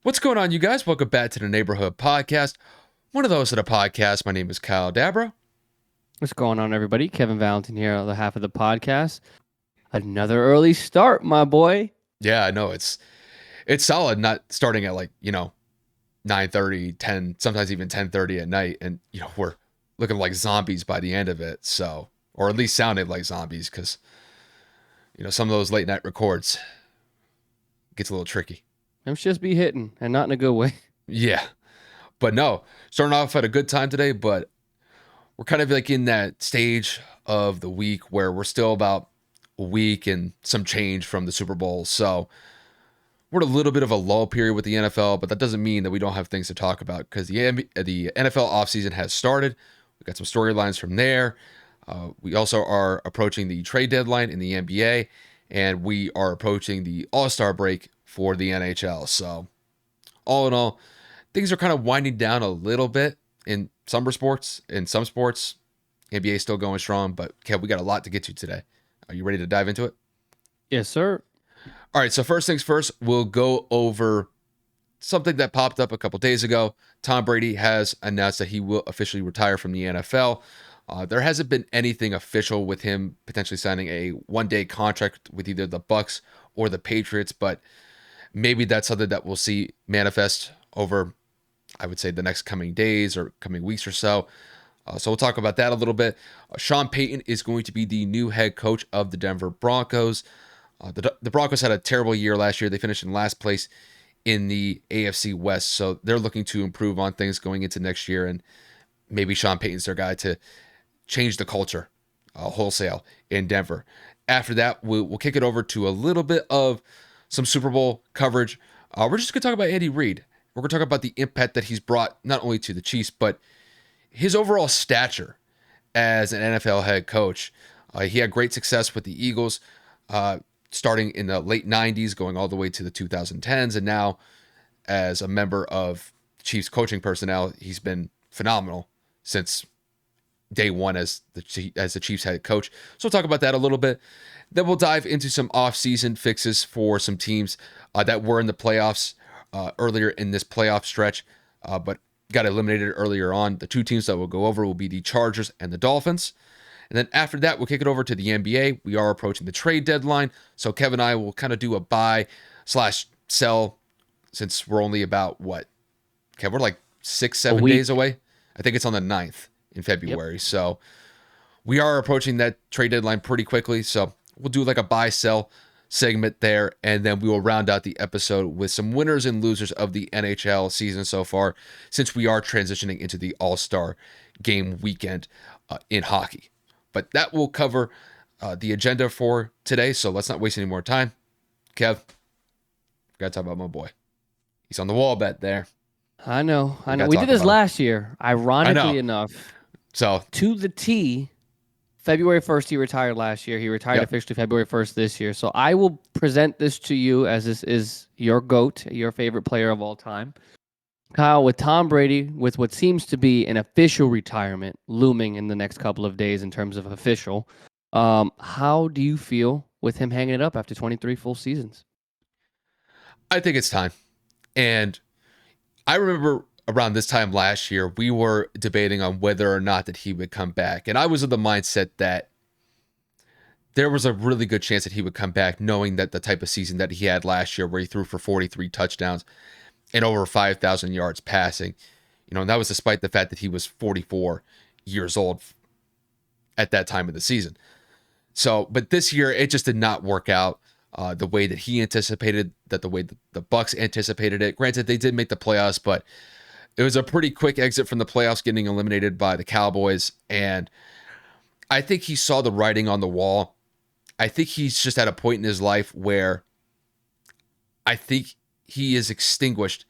What's going on, you guys? Welcome back to the Neighborhood Podcast. One of those at a podcast. My name is Kyle Dabra. What's going on, everybody? Kevin Valentin here on the half of the podcast. Another early start, my boy. Yeah, I know it's solid not starting at 9:30, 10, sometimes even 10:30 at night, and we're looking like zombies by the end of it. So, or at least sounded like zombies, because some of those late night records gets a little tricky. Them just be hitting, and not in a good way. Yeah, but no, starting off at a good time today, but we're kind of like in that stage of the week where we're still about a week and some change from the Super Bowl. So we're in a little bit of a lull period with the NFL, but that doesn't mean that we don't have things to talk about, because the NFL offseason has started. We've got some storylines from there. We also are approaching the trade deadline in the NBA, and we are approaching the All-Star break for the NHL. So all in all, things are kind of winding down a little bit in some sports. In some sports, NBA is still going strong, but Kev, we got a lot to get to today. Are you ready to dive into it? Yes, sir. All right, so first things first, we'll go over something that popped up a couple days ago. Tom Brady has announced that he will officially retire from the NFL. There hasn't been anything official with him potentially signing a one-day contract with either the Bucks or the Patriots, but maybe that's something that we'll see manifest over, I would say, the next coming days or coming weeks or so. So we'll talk about that a little bit. Sean Payton is going to be the new head coach of the Denver Broncos. The Broncos had a terrible year last year. They finished in last place in the AFC West, so they're looking to improve on things going into next year, and maybe Sean Payton's their guy to change the culture wholesale in Denver. After that, we'll kick it over to a little bit of some Super Bowl coverage. We're just going to talk about Andy Reid. We're going to talk about the impact that he's brought not only to the Chiefs, but his overall stature as an NFL head coach. He had great success with the Eagles, starting in the late 90s, going all the way to the 2010s. And now, as a member of Chiefs coaching personnel, he's been phenomenal since day one as the Chiefs head coach. So we'll talk about that a little bit. Then we'll dive into some off-season fixes for some teams that were in the playoffs earlier in this playoff stretch, but got eliminated earlier on. The two teams that we'll go over will be the Chargers and the Dolphins. And then after that, we'll kick it over to the NBA. We are approaching the trade deadline. So Kevin and I will kind of do a buy/sell, since we're only about, Kev, we're like 6-7 days away. I think it's on the 9th in February. Yep. So we are approaching that trade deadline pretty quickly. So we'll do like a buy/sell segment there, and then we will round out the episode with some winners and losers of the NHL season so far, since we are transitioning into the All-Star game weekend in hockey. But that will cover the agenda for today, so let's not waste any more time. Kev, gotta talk about my boy. He's on the wall bet there. I know. We did this last year, ironically enough. So to the T, February 1st, he retired last year. He retired officially February 1st this year. So I will present this to you as this is your GOAT, your favorite player of all time. Kyle, with Tom Brady, with what seems to be an official retirement looming in the next couple of days in terms of official, how do you feel with him hanging it up after 23 full seasons? I think it's time. And I remember around this time last year, we were debating on whether or not that he would come back. And I was of the mindset that there was a really good chance that he would come back, knowing that the type of season that he had last year, where he threw for 43 touchdowns and over 5,000 yards passing, and that was despite the fact that he was 44 years old at that time of the season. So, but this year, it just did not work out the way that he anticipated, that the way that the Bucks anticipated it. Granted, they did make the playoffs, but it was a pretty quick exit from the playoffs, getting eliminated by the Cowboys. And I think he saw the writing on the wall. I think he's just at a point in his life where I think he is extinguished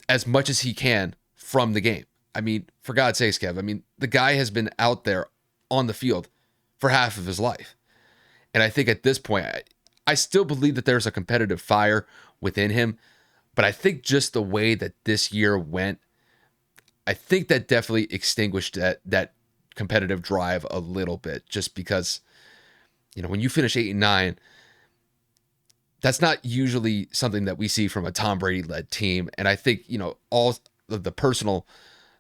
as much as he can from the game. I mean, for God's sakes, Kev, the guy has been out there on the field for half of his life. And I think at this point, I still believe that there's a competitive fire within him. But I think just the way that this year went, I think that definitely extinguished that competitive drive a little bit, just because, when you finish 8-9, That's not usually something that we see from a Tom Brady led team. And I think, all of the personal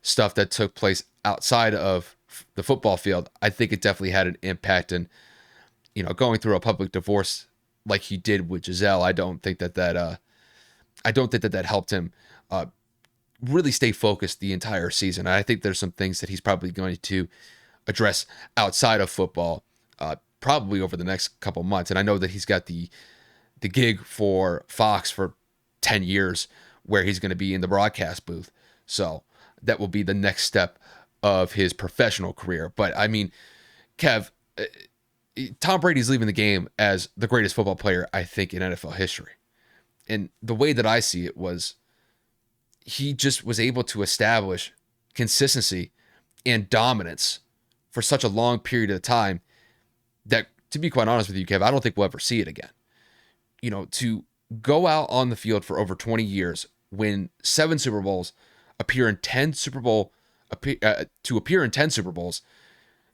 stuff that took place outside of the football field, I think it definitely had an impact. And, going through a public divorce like he did with Giselle, I don't think that helped him uh, really stay focused the entire season. And I think there's some things that he's probably going to address outside of football, probably over the next couple months. And I know that he's got the gig for Fox for 10 years where he's going to be in the broadcast booth. So that will be the next step of his professional career. But I mean, Kev, Tom Brady's leaving the game as the greatest football player, I think, in NFL history. And the way that I see it was he just was able to establish consistency and dominance for such a long period of time that, to be quite honest with you, Kev, I don't think we'll ever see it again. To go out on the field for over 20 years, win 7 Super Bowls, appear in 10 Super Bowl, to appear in 10 Super Bowls,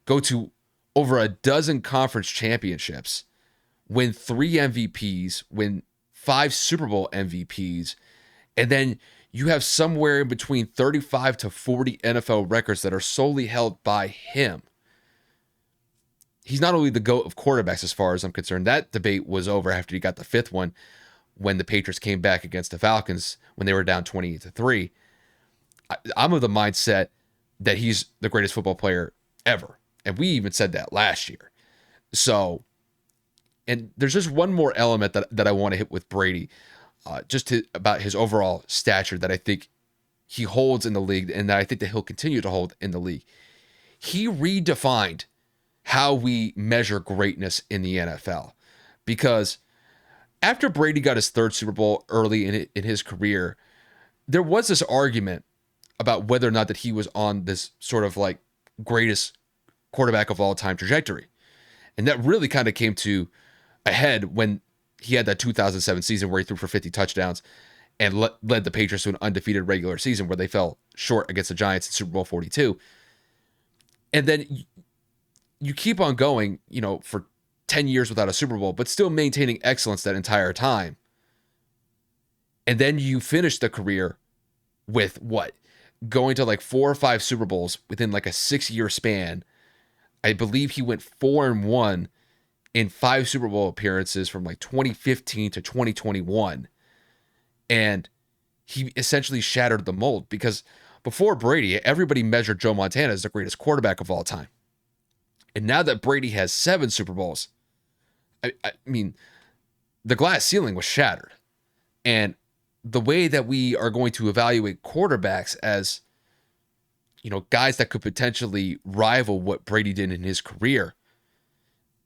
go to over a dozen conference championships, win 3 MVPs, win 5 Super Bowl MVPs, and then you have somewhere in between 35 to 40 NFL records that are solely held by him. He's not only the GOAT of quarterbacks as far as I'm concerned. That debate was over after he got the 5th one when the Patriots came back against the Falcons when they were down 28-3. I'm of the mindset that he's the greatest football player ever. And we even said that last year. So, and there's just one more element that I want to hit with Brady, about his overall stature that I think he holds in the league and that I think that he'll continue to hold in the league. He redefined how we measure greatness in the NFL, because after Brady got his 3rd Super Bowl early in his career, there was this argument about whether or not that he was on this sort of like greatest quarterback of all time trajectory. And that really kind of came to a head when he had that 2007 season where he threw for 50 touchdowns and led the Patriots to an undefeated regular season where they fell short against the Giants in Super Bowl 42. And then you keep on going, for 10 years without a Super Bowl, but still maintaining excellence that entire time. And then you finish the career with what? Going to like 4 or 5 Super Bowls within like a 6-year span. I believe he went 4-1 in 5 Super Bowl appearances from like 2015 to 2021. And he essentially shattered the mold, because before Brady, everybody measured Joe Montana as the greatest quarterback of all time. And now that Brady has 7 Super Bowls, I mean, the glass ceiling was shattered. And the way that we are going to evaluate quarterbacks as, guys that could potentially rival what Brady did in his career,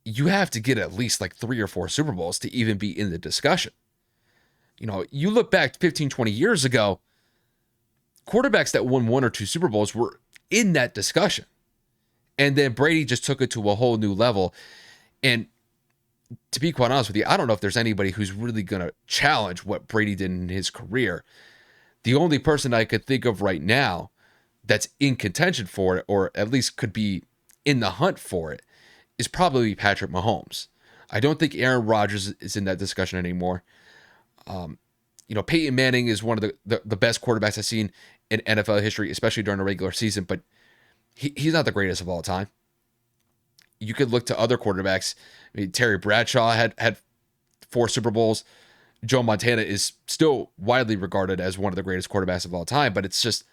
you have to get at least like 3 or 4 Super Bowls to even be in the discussion. You look back 15, 20 years ago, quarterbacks that won 1 or 2 Super Bowls were in that discussion. And then Brady just took it to a whole new level. And to be quite honest with you, I don't know if there's anybody who's really going to challenge what Brady did in his career. The only person I could think of right now that's in contention for it, or at least could be in the hunt for it, is probably Patrick Mahomes. I don't think Aaron Rodgers is in that discussion anymore. Peyton Manning is one of the best quarterbacks I've seen in NFL history, especially during a regular season, but he's not the greatest of all time. You could look to other quarterbacks. I mean, Terry Bradshaw had 4 Super Bowls. Joe Montana is still widely regarded as one of the greatest quarterbacks of all time, but it's just,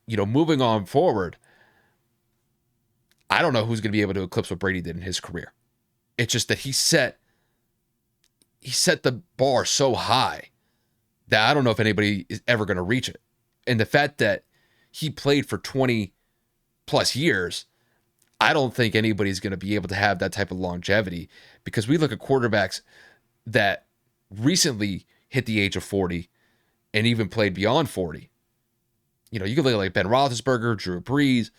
moving on forward, I don't know who's going to be able to eclipse what Brady did in his career. It's just that he set the bar so high that I don't know if anybody is ever going to reach it. And the fact that he played for 20 plus years, I don't think anybody's going to be able to have that type of longevity, because we look at quarterbacks that recently hit the age of 40 and even played beyond 40. You could look at like Ben Roethlisberger, Drew Brees,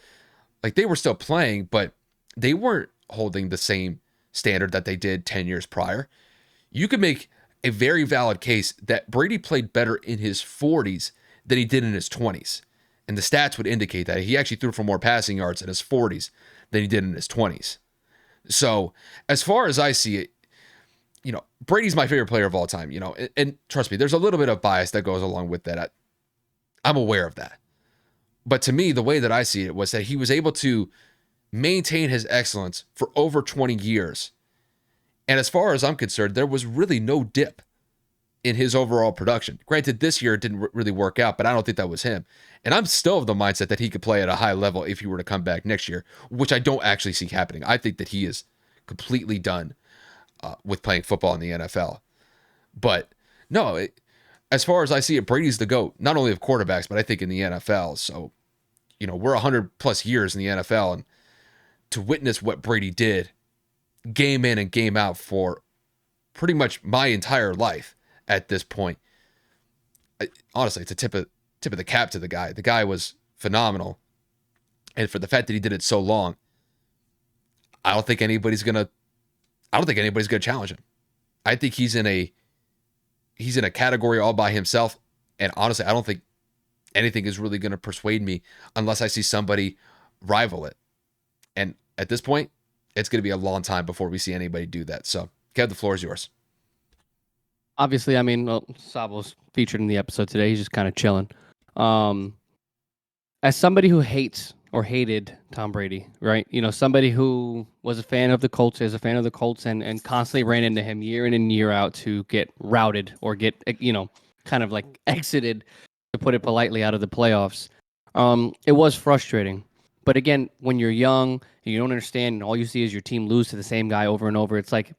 like they were still playing, but they weren't holding the same standard that they did 10 years prior. You could make a very valid case that Brady played better in his 40s than he did in his 20s. And the stats would indicate that he actually threw for more passing yards in his 40s than he did in his 20s. So, as far as I see it, Brady's my favorite player of all time, and trust me, there's a little bit of bias that goes along with that. I'm aware of that. But to me, the way that I see it was that he was able to maintain his excellence for over 20 years. And as far as I'm concerned, there was really no dip in his overall production. Granted, this year it didn't really work out, but I don't think that was him. And I'm still of the mindset that he could play at a high level if he were to come back next year, which I don't actually see happening. I think that he is completely done with playing football in the NFL. But no, as far as I see it, Brady's the GOAT, not only of quarterbacks, but I think in the NFL. So, we're 100 plus years in the NFL, and to witness what Brady did game in and game out for pretty much my entire life at this point, honestly, it's a tip of the cap to the guy. The guy was phenomenal. And for the fact that he did it so long, I don't think anybody's gonna challenge him. I think he's in a category all by himself. And honestly, I don't think anything is really gonna persuade me unless I see somebody rival it. And at this point, it's gonna be a long time before we see anybody do that. So, Kev, the floor is yours. Obviously, I mean, well, Sabo's featured in the episode today. He's just kind of chilling. Um, as somebody who hates or hated Tom Brady, right? Somebody who was a fan of the Colts, and constantly ran into him year in and year out to get routed or get, kind of like exited, to put it politely, out of the playoffs. It was frustrating. But again, when you're young and you don't understand and all you see is your team lose to the same guy over and over, it's like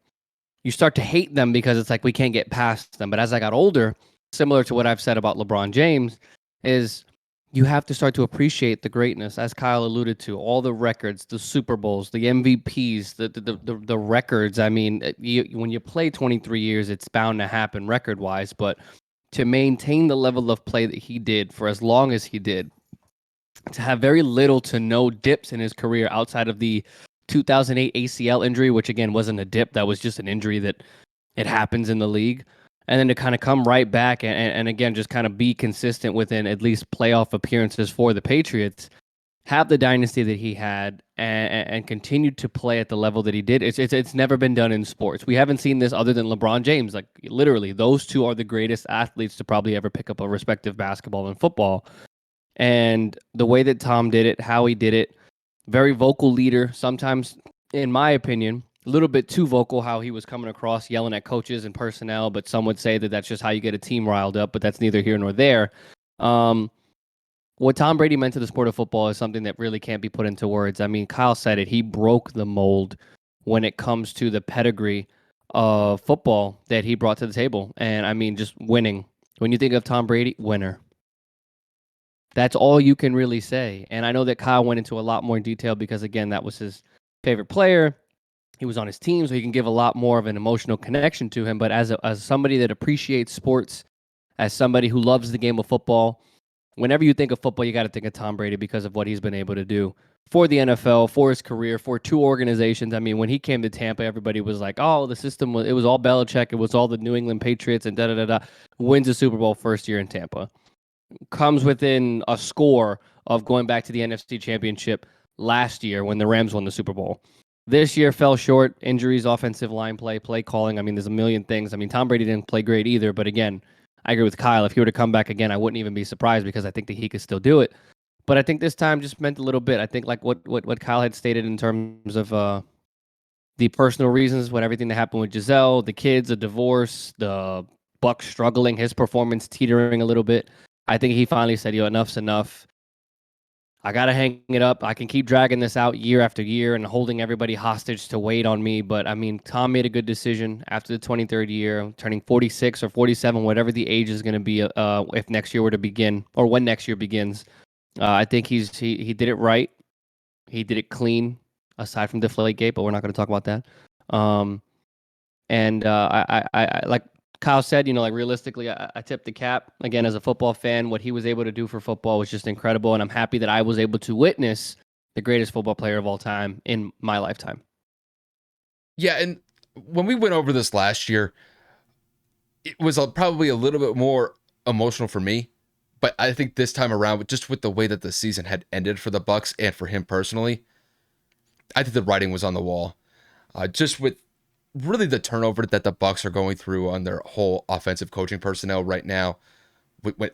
you start to hate them because it's like we can't get past them. But as I got older, similar to what I've said about LeBron James, is you have to start to appreciate the greatness, as Kyle alluded to, all the records, the Super Bowls, the MVPs, the records. I mean, when you play 23 years, it's bound to happen record-wise. But to maintain the level of play that he did for as long as he did, to have very little to no dips in his career outside of the 2008 ACL injury, which again wasn't a dip, that was just an injury that it happens in the league. And then to kind of come right back and again, just kind of be consistent within at least playoff appearances for the Patriots, have the dynasty that he had, and continue to play at the level that he did. It's never been done in sports. We haven't seen this other than LeBron James. Like literally, those two are the greatest athletes to probably ever pick up a respective basketball and football. And the way that Tom did it, how he did it, very vocal leader. Sometimes, in my opinion, a little bit too vocal, how he was coming across, yelling at coaches and personnel. But some would say that that's just how you get a team riled up, but that's neither here nor there. What Tom Brady meant to the sport of football is something that really can't be put into words. I mean, Kyle said it. He broke the mold when it comes to the pedigree of football that he brought to the table. And I mean, just winning. When you think of Tom Brady, winner. That's all you can really say. And I know that Kyle went into a lot more detail because, again, that was his favorite player. He was on his team, so he can give a lot more of an emotional connection to him. But as somebody that appreciates sports, as somebody who loves the game of football, whenever you think of football, you got to think of Tom Brady because of what he's been able to do for the NFL, for his career, for two organizations. I mean, when he came to Tampa, everybody was like, oh, the system, it was all Belichick. It was all the New England Patriots and da-da-da-da. Wins a Super Bowl first year in Tampa. Comes within a score of going back to the NFC Championship last year when the Rams won the Super Bowl. This year fell short. Injuries, offensive line play calling. I mean, there's a million things. I mean, Tom Brady didn't play great either. But again, I agree with Kyle. If he were to come back again, I wouldn't even be surprised because I think that he could still do it. But I think this time just meant a little bit. I think like what Kyle had stated in terms of the personal reasons, when everything that happened with Giselle, the kids, the divorce, the Bucks struggling, his performance teetering a little bit. I think he finally said, enough's enough. I got to hang it up. I can keep dragging this out year after year and holding everybody hostage to wait on me. But, I mean, Tom made a good decision after the 23rd year, turning 46 or 47, whatever the age is going to be if next year were to begin or when next year begins. I think he did it right. He did it clean, aside from Deflategate, but we're not going to talk about that. I like Kyle said, like realistically, I tipped the cap. Again, as a football fan, what he was able to do for football was just incredible. And I'm happy that I was able to witness the greatest football player of all time in my lifetime. Yeah, and when we went over this last year, it was probably a little bit more emotional for me. But I think this time around, just with the way that the season had ended for the Bucks and for him personally, I think the writing was on the wall. Just with really the turnover that the Bucks are going through on their whole offensive coaching personnel right now.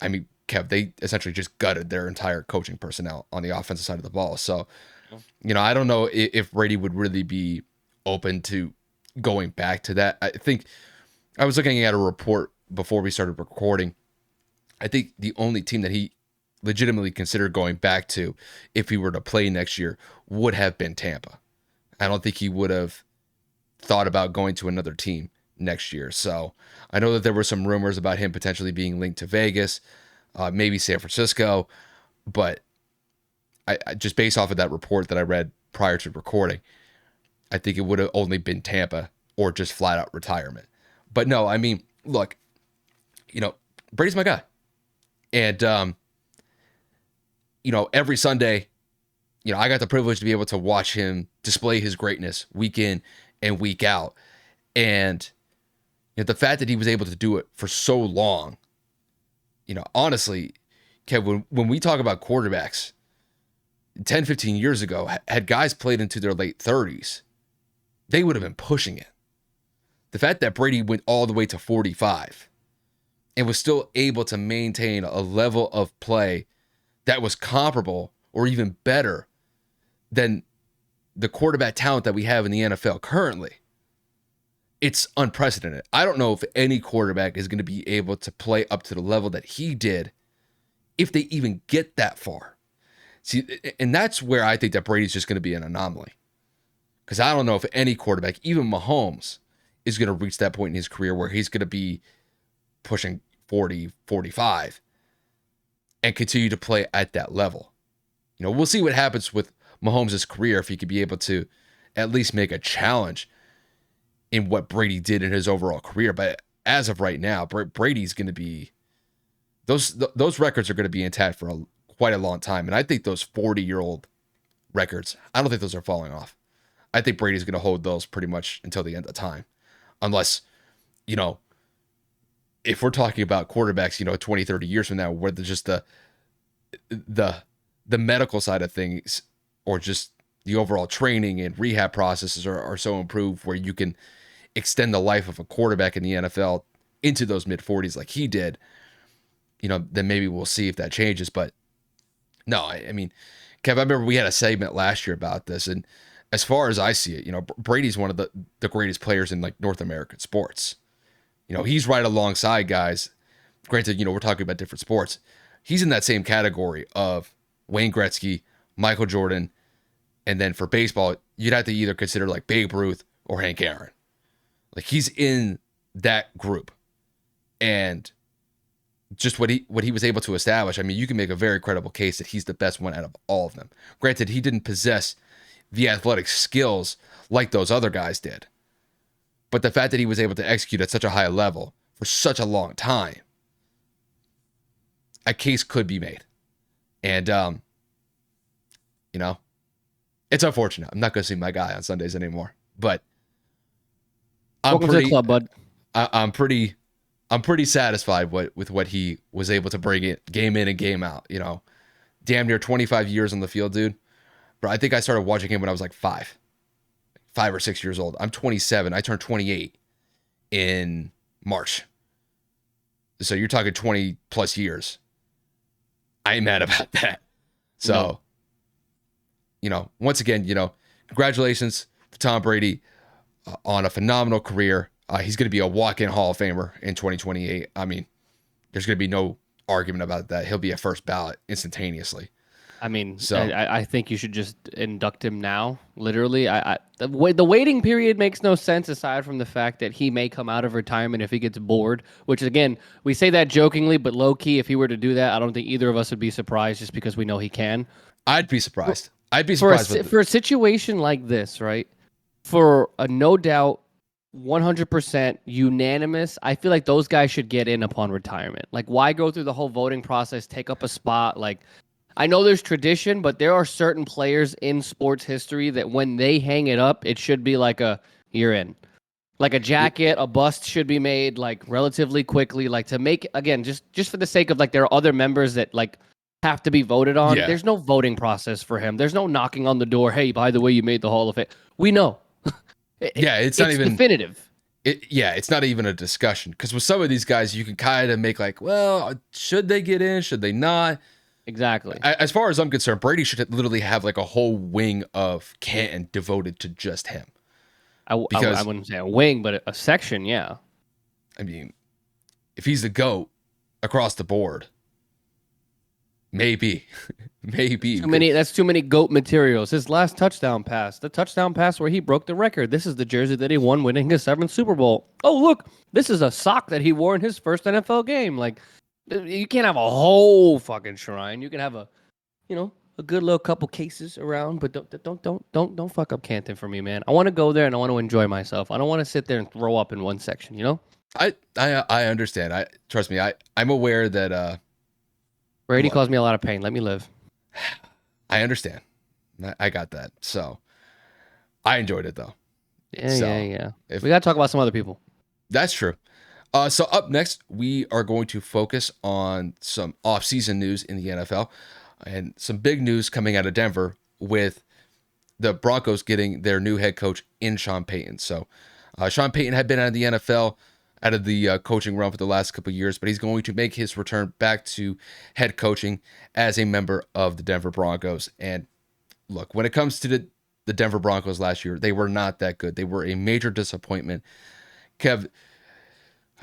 I mean, Kev, they essentially just gutted their entire coaching personnel on the offensive side of the ball. So, I don't know if Brady would really be open to going back to that. I think I was looking at a report before we started recording. I think the only team that he legitimately considered going back to if he were to play next year would have been Tampa. I don't think he would have thought about going to another team next year. So I know that there were some rumors about him potentially being linked to Vegas, maybe San Francisco, but I just based off of that report that I read prior to recording, I think it would have only been Tampa or just flat out retirement. But no, I mean, look, Brady's my guy. And, every Sunday, I got the privilege to be able to watch him display his greatness week in and week out. And the fact that he was able to do it for so long, honestly, Kev, when we talk about quarterbacks, 10, 15 years ago, had guys played into their late 30s, they would have been pushing it. The fact that Brady went all the way to 45 and was still able to maintain a level of play that was comparable or even better than the quarterback talent that we have in the NFL currently, it's unprecedented. I don't know if any quarterback is going to be able to play up to the level that he did if they even get that far. See, and that's where I think that Brady's just going to be an anomaly. Because I don't know if any quarterback, even Mahomes, is going to reach that point in his career where he's going to be pushing 40, 45 and continue to play at that level. We'll see what happens with Mahomes' career if he could be able to at least make a challenge in what Brady did in his overall career. But as of right now, Brady's going to be those records are going to be intact for quite a long time. And I think those 40-year-old records, I don't think those are falling off. I think Brady's going to hold those pretty much until the end of time. Unless, if we're talking about quarterbacks, 20, 30 years from now, where just the medical side of things or just the overall training and rehab processes are so improved where you can extend the life of a quarterback in the NFL into those mid 40s like he did, then maybe we'll see if that changes. But no, I mean, Kev, I remember we had a segment last year about this, and as far as I see it, Brady's one of the greatest players in like North American sports. He's right alongside guys. Granted, we're talking about different sports. He's in that same category of Wayne Gretzky, Michael Jordan, and then for baseball, you'd have to either consider like Babe Ruth or Hank Aaron. Like he's in that group. And just what he was able to establish, I mean, you can make a very credible case that he's the best one out of all of them. Granted, he didn't possess the athletic skills like those other guys did. But the fact that he was able to execute at such a high level for such a long time, a case could be made. And, it's unfortunate. I'm not going to see my guy on Sundays anymore. But Welcome to the club, bud. I'm pretty satisfied with what he was able to bring it game in and game out. Damn near 25 years on the field, dude. But I think I started watching him when I was like 5 or 6 years old. I'm 27. I turned 28 in March. So you're talking 20 plus years. I ain't mad about that. So, once again, congratulations to Tom Brady on a phenomenal career. He's going to be a walk-in Hall of Famer in 2028. I mean, there's going to be no argument about that. He'll be a first ballot instantaneously. I mean, So I think you should just induct him now. Literally, the waiting period makes no sense aside from the fact that he may come out of retirement if he gets bored. Which again, we say that jokingly, but low key, if he were to do that, I don't think either of us would be surprised, just because we know he can. I'd be surprised. For a situation like this, right? For a no doubt 100% unanimous, I feel like those guys should get in upon retirement. Like, why go through the whole voting process, take up a spot? Like, I know there's tradition, but there are certain players in sports history that when they hang it up, it should be like you're in. Like a jacket, a bust should be made like relatively quickly, like to make, again, just for the sake of like there are other members that like have to be voted on. Yeah. There's no voting process for him. There's no knocking on the door. Hey, by the way, you made the Hall of Fame. We know. Yeah, it's not It's even definitive. it's not even a discussion because with some of these guys, you can kind of make like, well, should they get in? Should they not? Exactly. As far as I'm concerned, Brady should literally have like a whole wing of Canton devoted to just him. I Because wouldn't say a wing, but a section, yeah. I mean, if he's the GOAT across the board, maybe, maybe. Too many. That's too many goat materials. His last touchdown pass, the touchdown pass where he broke the record. This is the jersey that he won, winning his 7th Super Bowl. Oh, look, this is a sock that he wore in his first NFL game. Like, you can't have a whole fucking shrine. You can have a good little couple cases around, but don't fuck up Canton for me, man. I want to go there and I want to enjoy myself. I don't want to sit there and throw up in one section. I understand. I trust me. I'm aware that Brady look, caused me a lot of pain. Let me live. I understand. I got that. So I enjoyed it though. Yeah, So yeah. if We got to talk about some other people. that's true. So up next, we are going to focus on some off-season news in the NFL and some big news coming out of Denver with the Broncos getting their new head coach in Sean Payton. So Sean Payton had been out of the NFL, out of the coaching realm for the last couple of years, but he's going to make his return back to head coaching as a member of the Denver Broncos. And look, when it comes to the Denver Broncos last year, they were not that good. They were a major disappointment. Kev,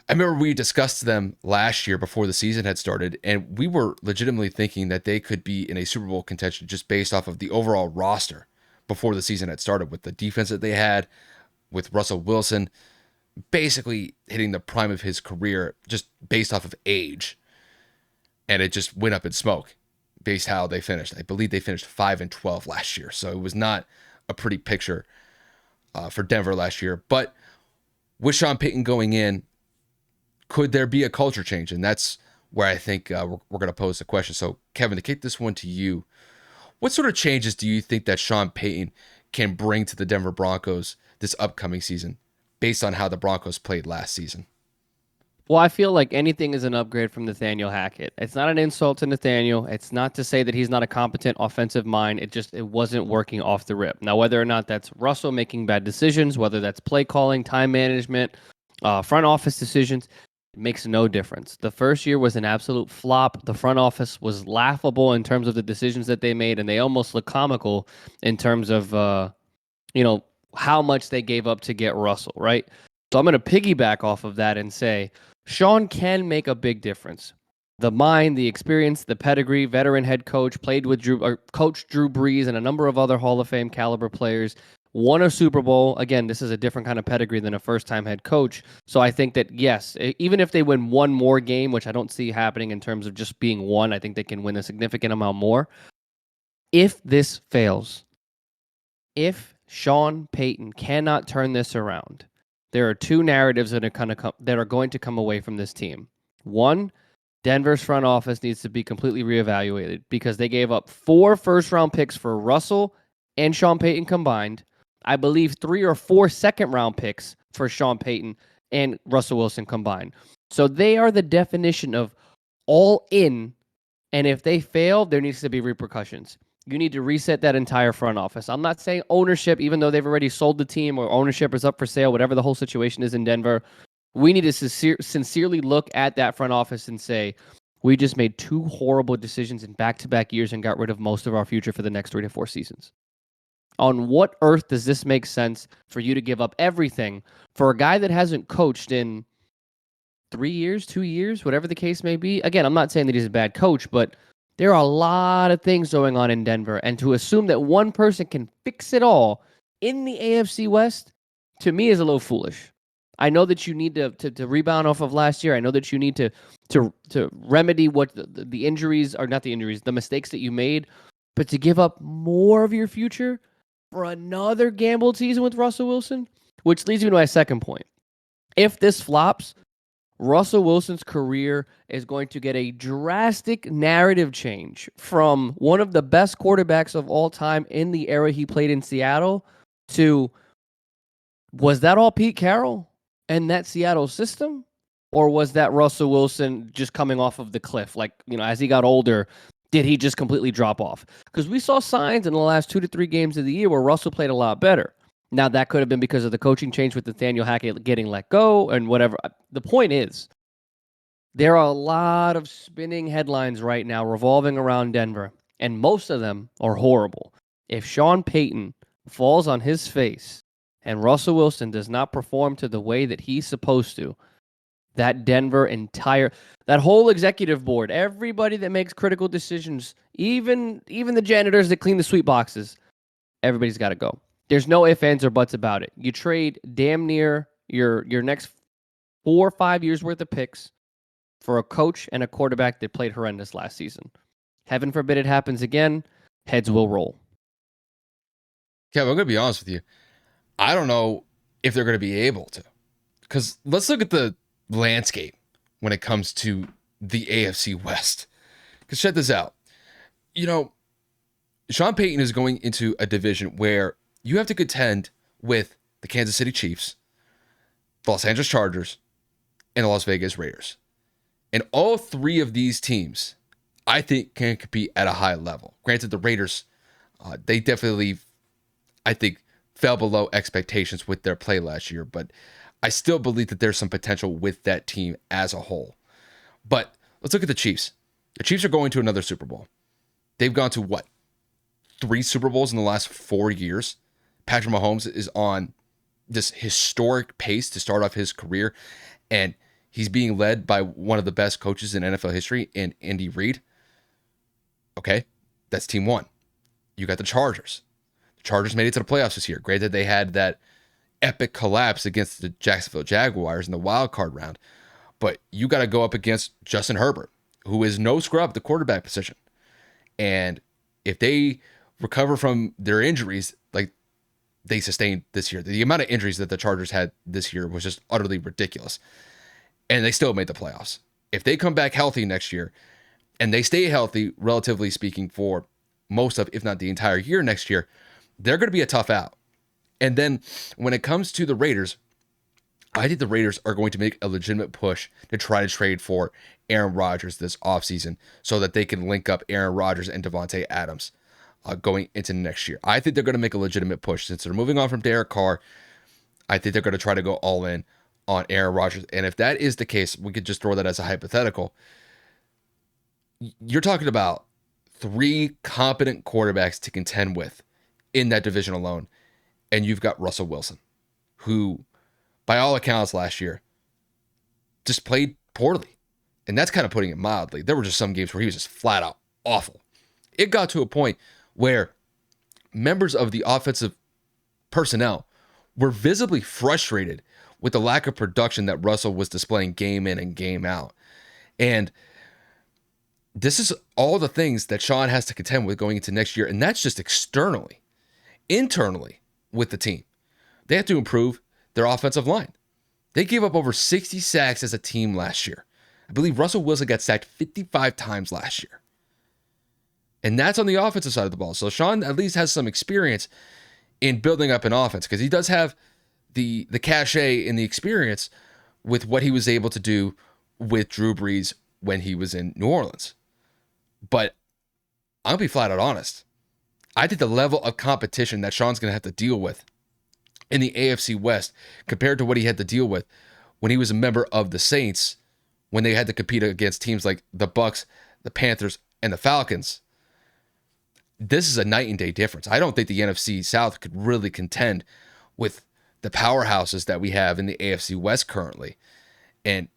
I remember we discussed them last year before the season had started, and we were legitimately thinking that they could be in a Super Bowl contention just based off of the overall roster before the season had started with the defense that they had, with Russell Wilson basically hitting the prime of his career just based off of age. And it just went up in smoke based how they finished. I believe they finished 5-12 last year. So it was not a pretty picture for Denver last year. But with Sean Payton going in, could there be a culture change? And that's where I think we're going to pose the question. So, Kevin, to kick this one to you, what sort of changes do you think that Sean Payton can bring to the Denver Broncos this upcoming season based on how the Broncos played last season? Well, I feel like anything is an upgrade from Nathaniel Hackett. It's not an insult to Nathaniel. It's not to say that he's not a competent offensive mind. It wasn't working off the rip. Now, whether or not that's Russell making bad decisions, whether that's play calling, time management, front office decisions, it makes no difference. The first year was an absolute flop. The front office was laughable in terms of the decisions that they made, and they almost look comical in terms of how much they gave up to get Russell, right? So I'm going to piggyback off of that and say Sean can make a big difference. The mind, the experience, the pedigree, veteran head coach, played with Coach Drew Brees and a number of other Hall of Fame caliber players, won a Super Bowl. Again, this is a different kind of pedigree than a first-time head coach. So I think that, yes, even if they win one more game, which I don't see happening in terms of just being one, I think they can win a significant amount more. If this fails, if Sean Payton cannot turn this around, there are two narratives that are going to come away from this team. One, Denver's front office needs to be completely reevaluated because they gave up 4 first-round picks for Russell and Sean Payton combined. I believe 3 or 4 second-round picks for Sean Payton and Russell Wilson combined. So they are the definition of all in, and if they fail, there needs to be repercussions. You need to reset that entire front office. I'm not saying ownership, even though they've already sold the team or ownership is up for sale, whatever the whole situation is in Denver. We need to sincerely look at that front office and say, we just made 2 horrible decisions in back-to-back years and got rid of most of our future for the next 3 to 4 seasons. On what earth does this make sense for you to give up everything for a guy that hasn't coached in 3 years, 2 years, whatever the case may be? Again, I'm not saying that he's a bad coach, but there are a lot of things going on in Denver, and to assume that one person can fix it all in the AFC West, to me, is a little foolish. I know that you need to rebound off of last year. I know that you need to remedy what the injuries, or not the injuries, the mistakes that you made, but to give up more of your future for another gambled season with Russell Wilson, which leads me to my second point. If this flops, Russell Wilson's career is going to get a drastic narrative change from one of the best quarterbacks of all time in the era he played in Seattle to, was that all Pete Carroll and that Seattle system? Or was that Russell Wilson just coming off of the cliff? Like, as he got older, did he just completely drop off? Because we saw signs in the last 2 to 3 games of the year where Russell played a lot better. Now, that could have been because of the coaching change with Nathaniel Hackett getting let go and whatever. The point is, there are a lot of spinning headlines right now revolving around Denver, and most of them are horrible. If Sean Payton falls on his face and Russell Wilson does not perform to the way that he's supposed to, that whole executive board, everybody that makes critical decisions, even the janitors that clean the sweet boxes, everybody's got to go. There's no ifs, ands, or buts about it. You trade damn near your next 4 or 5 years worth of picks for a coach and a quarterback that played horrendous last season. Heaven forbid it happens again. Heads will roll. Kev, I'm going to be honest with you. I don't know if they're going to be able to. Because let's look at the landscape when it comes to the AFC West. Because check this out. Sean Payton is going into a division where you have to contend with the Kansas City Chiefs, the Los Angeles Chargers, and the Las Vegas Raiders. And all three of these teams, I think, can compete at a high level. Granted, the Raiders, they definitely, I think, fell below expectations with their play last year, but I still believe that there's some potential with that team as a whole. But let's look at the Chiefs. The Chiefs are going to another Super Bowl. They've gone to what? 3 Super Bowls in the last 4 years. Patrick Mahomes is on this historic pace to start off his career, and he's being led by one of the best coaches in NFL history in Andy Reid. Okay, that's team one. You got the Chargers. The Chargers made it to the playoffs this year. Granted, they had that epic collapse against the Jacksonville Jaguars in the wild card round, but you got to go up against Justin Herbert, who is no scrub at the quarterback position. And if they recover from their injuries like they sustained this year, the amount of injuries that the Chargers had this year was just utterly ridiculous. And they still made the playoffs. If they come back healthy next year and they stay healthy, relatively speaking, for most of, if not the entire year next year, they're going to be a tough out. And then when it comes to the Raiders, I think the Raiders are going to make a legitimate push to try to trade for Aaron Rodgers this offseason so that they can link up Aaron Rodgers and Devontae Adams going into next year. I think they're going to make a legitimate push. Since they're moving on from Derek Carr, I think they're going to try to go all in on Aaron Rodgers. And if that is the case, we could just throw that as a hypothetical. You're talking about 3 competent quarterbacks to contend with in that division alone. And you've got Russell Wilson, who, by all accounts last year, just played poorly. And that's kind of putting it mildly. There were just some games where he was just flat out awful. It got to a point where members of the offensive personnel were visibly frustrated with the lack of production that Russell was displaying game in and game out. And this is all the things that Sean has to contend with going into next year. And that's just externally. Internally with the team, they have to improve their offensive line. They gave up over 60 sacks as a team last year. I believe Russell Wilson got sacked 55 times last year. And that's on the offensive side of the ball. So Sean at least has some experience in building up an offense because he does have the cachet and the experience with what he was able to do with Drew Brees when he was in New Orleans. But I'll be flat out honest. I think the level of competition that Sean's going to have to deal with in the AFC West compared to what he had to deal with when he was a member of the Saints, when they had to compete against teams like the Bucs, the Panthers, and the Falcons, this is a night and day difference. I don't think the NFC South could really contend with the powerhouses that we have in the AFC West currently. And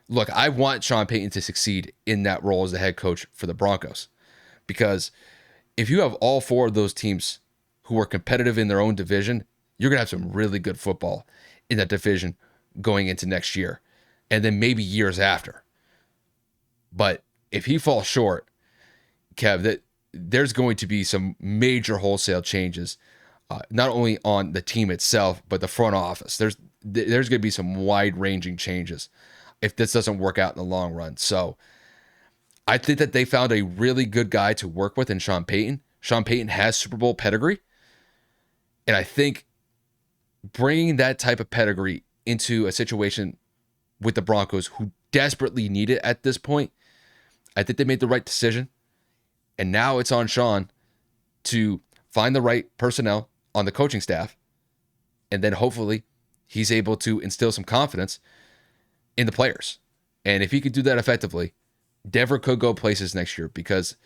look, I want Sean Payton to succeed in that role as the head coach for the Broncos, because if you have all 4 of those teams who are competitive in their own division, you're going to have some really good football in that division going into next year and then maybe years after. But if he falls short, Kev, there's going to be some major wholesale changes, not only on the team itself, but the front office. There's going to be some wide-ranging changes if this doesn't work out in the long run. So I think that they found a really good guy to work with in Sean Payton. Sean Payton has Super Bowl pedigree. And I think bringing that type of pedigree into a situation with the Broncos, who desperately need it at this point, I think they made the right decision. And now it's on Sean to find the right personnel on the coaching staff And then hopefully he's able to instill some confidence in the players. And if he could do that effectively, Denver could go places next year because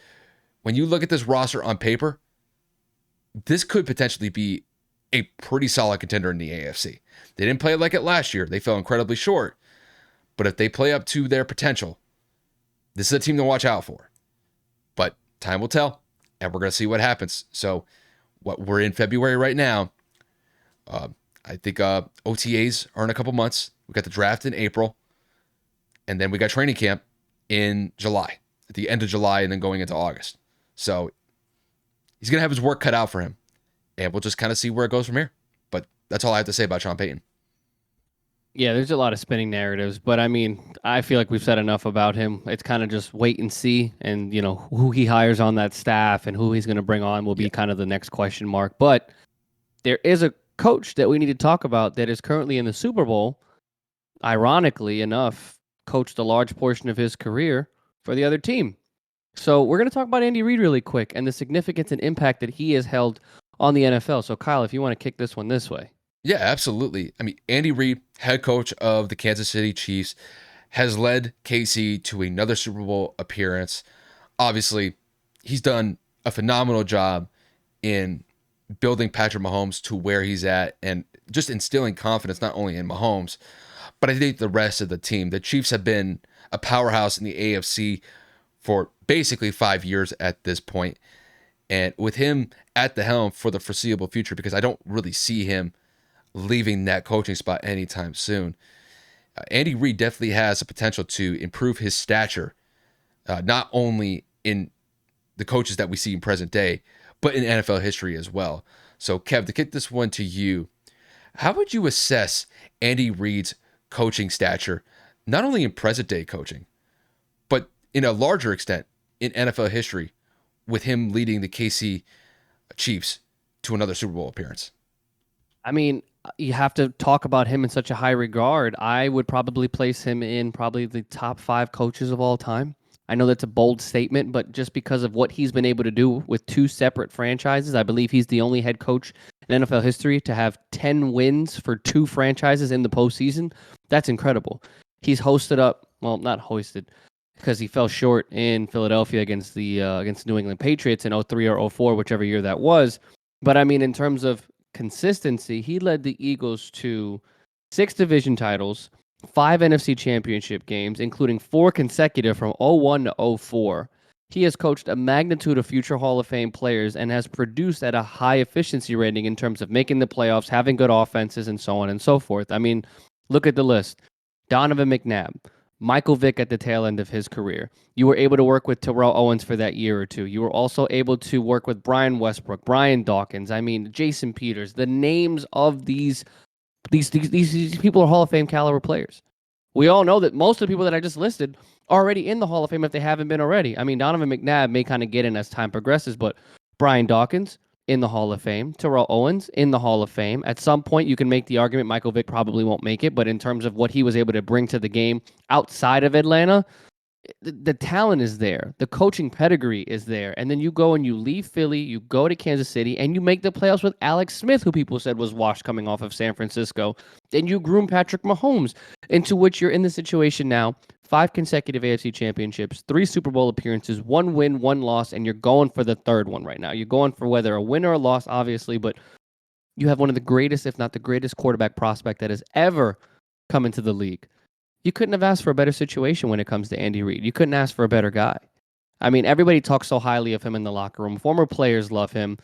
when you look at this roster on paper, this could potentially be a pretty solid contender in the AFC. They didn't play like it last year. They fell incredibly short. But if they play up to their potential, this is a team to watch out for. But time will tell, and we're going to see what happens. So, what we're in February right now. I think OTAs are in a couple months. We got the draft in April, and then we got training camp in July, at the end of July, and then going into August. So he's going to have his work cut out for him, and we'll just kind of see where it goes from here. But that's all I have to say about Sean Payton. Yeah, there's a lot of spinning narratives, but I mean, I feel like we've said enough about him. It's kind of just wait and see, and who he hires on that staff and who he's going to bring on will be Yeah. kind of the next question mark. But there is a coach that we need to talk about that is currently in the Super Bowl. Ironically enough, coached a large portion of his career for the other team. So we're going to talk about Andy Reid really quick and the significance and impact that he has held on the NFL. So Kyle, if you want to kick this one this way. Yeah, absolutely. I mean, Andy Reid, head coach of the Kansas City Chiefs, has led KC to another Super Bowl appearance. Obviously, he's done a phenomenal job in building Patrick Mahomes to where he's at and just instilling confidence not only in Mahomes, but I think the rest of the team. The Chiefs have been a powerhouse in the AFC for basically 5 years at this point. And with him at the helm for the foreseeable future, because I don't really see him leaving that coaching spot anytime soon, Andy Reid definitely has the potential to improve his stature, not only in the coaches that we see in present day, but in NFL history as well. So, Kev, to kick this one to you, how would you assess Andy Reid's coaching stature, not only in present day coaching, but in a larger extent in NFL history, with him leading the KC Chiefs to another Super Bowl appearance? I mean, you have to talk about him in such a high regard. I would probably place him in probably the top 5 coaches of all time. I know that's a bold statement, but just because of what he's been able to do with 2 separate franchises, I believe he's the only head coach in NFL history to have 10 wins for 2 franchises in the postseason. That's incredible. He's hosted up, well, not hosted, because he fell short in Philadelphia against the New England Patriots in 03 or 04, whichever year that was. But I mean, in terms of consistency, he led the Eagles to 6 division titles, 5 NFC championship games, including 4 consecutive from 01 to 04. He has coached a magnitude of future Hall of Fame players and has produced at a high efficiency rating in terms of making the playoffs, having good offenses, and so on and so forth. I mean, look at the list. Donovan McNabb, Michael Vick at the tail end of his career. You were able to work with Terrell Owens for that year or two. You were also able to work with Brian Westbrook, Brian Dawkins, I mean, Jason Peters. The names of these people are Hall of Fame caliber players. We all know that most of the people that I just listed are already in the Hall of Fame if they haven't been already. I mean, Donovan McNabb may kind of get in as time progresses, but Brian Dawkins in the Hall of Fame, Terrell Owens in the Hall of Fame. At some point, you can make the argument Michael Vick probably won't make it, but in terms of what he was able to bring to the game outside of Atlanta, the talent is there. The coaching pedigree is there. And then you go and you leave Philly, you go to Kansas City, and you make the playoffs with Alex Smith, who people said was washed coming off of San Francisco. And you groom Patrick Mahomes, into which you're in the situation now. 5 consecutive AFC championships, 3 Super Bowl appearances, 1 win, 1 loss, and you're going for the third one right now. You're going for whether a win or a loss, obviously, but you have one of the greatest, if not the greatest quarterback prospect that has ever come into the league. You couldn't have asked for a better situation when it comes to Andy Reid. You couldn't ask for a better guy. I mean, everybody talks so highly of him in the locker room. Former players love him.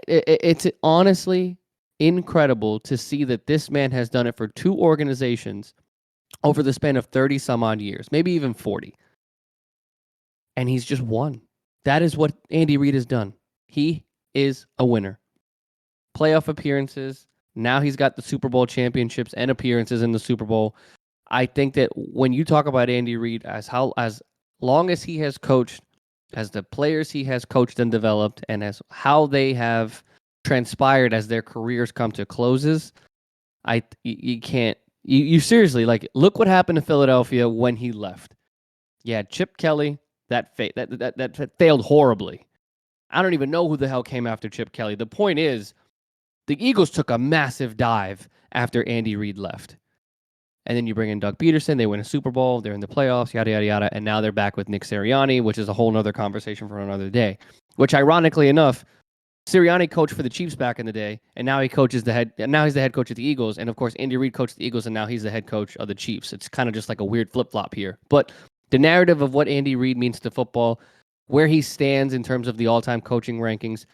It's honestly incredible to see that this man has done it for 2 organizations over the span of 30 some odd years, maybe even 40. And he's just won. That is what Andy Reid has done. He is a winner. Playoff appearances. Now he's got the Super Bowl championships and appearances in the Super Bowl. I think that when you talk about Andy Reid, as long as he has coached, as the players he has coached and developed, and as how they have transpired as their careers come to closes, you can't you seriously, like, look what happened to Philadelphia when he left. Yeah, Chip Kelly, that failed horribly. I don't even know who the hell came after Chip Kelly. The point is, The Eagles took a massive dive after Andy Reid left. And then you bring in Doug Peterson, they win a Super Bowl, they're in the playoffs, yada, yada, yada. And now they're back with Nick Sirianni, which is a whole other conversation for another day. Which, ironically enough, Sirianni coached for the Chiefs back in the day, and now he's the head coach of the Eagles. And of course, Andy Reid coached the Eagles, and now he's the head coach of the Chiefs. It's kind of just like a weird flip flop here. But the narrative of what Andy Reid means to football, where he stands in terms of the all-time coaching rankings,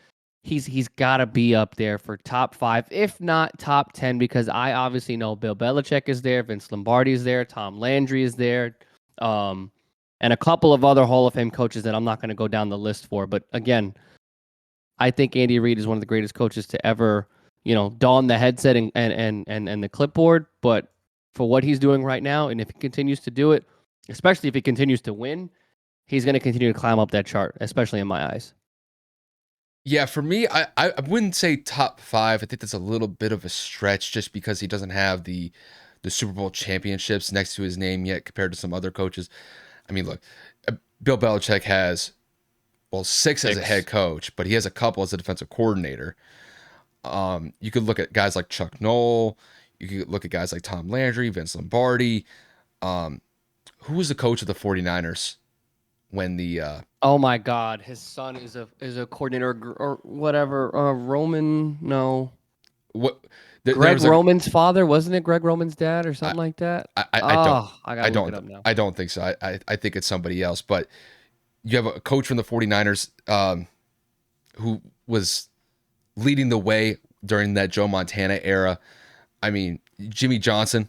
he's got to be up there for top 5, if not top 10, because I obviously know Bill Belichick is there, Vince Lombardi is there, Tom Landry is there, and a couple of other Hall of Fame coaches that I'm not going to go down the list for. But again, I think Andy Reid is one of the greatest coaches to ever, don the headset and the clipboard. But for what he's doing right now, and if he continues to do it, especially if he continues to win, he's going to continue to climb up that chart, especially in my eyes. Yeah, for me, I wouldn't say top 5. I think that's a little bit of a stretch just because he doesn't have the Super Bowl championships next to his name yet compared to some other coaches. I mean, look, Bill Belichick has, well, 6 as a head coach, but he has a couple as a defensive coordinator. You could look at guys like Chuck Noll. You could look at guys like Tom Landry, Vince Lombardi. Who was the coach of the 49ers when the oh my God, his son is a coordinator or whatever. Roman, no. What Greg Roman's father, wasn't it? Greg Roman's dad or something like that. I gotta look it up now. I don't think so. I think it's somebody else. But you have a coach from the 49ers who was leading the way during that Joe Montana era. I mean, Jimmy Johnson.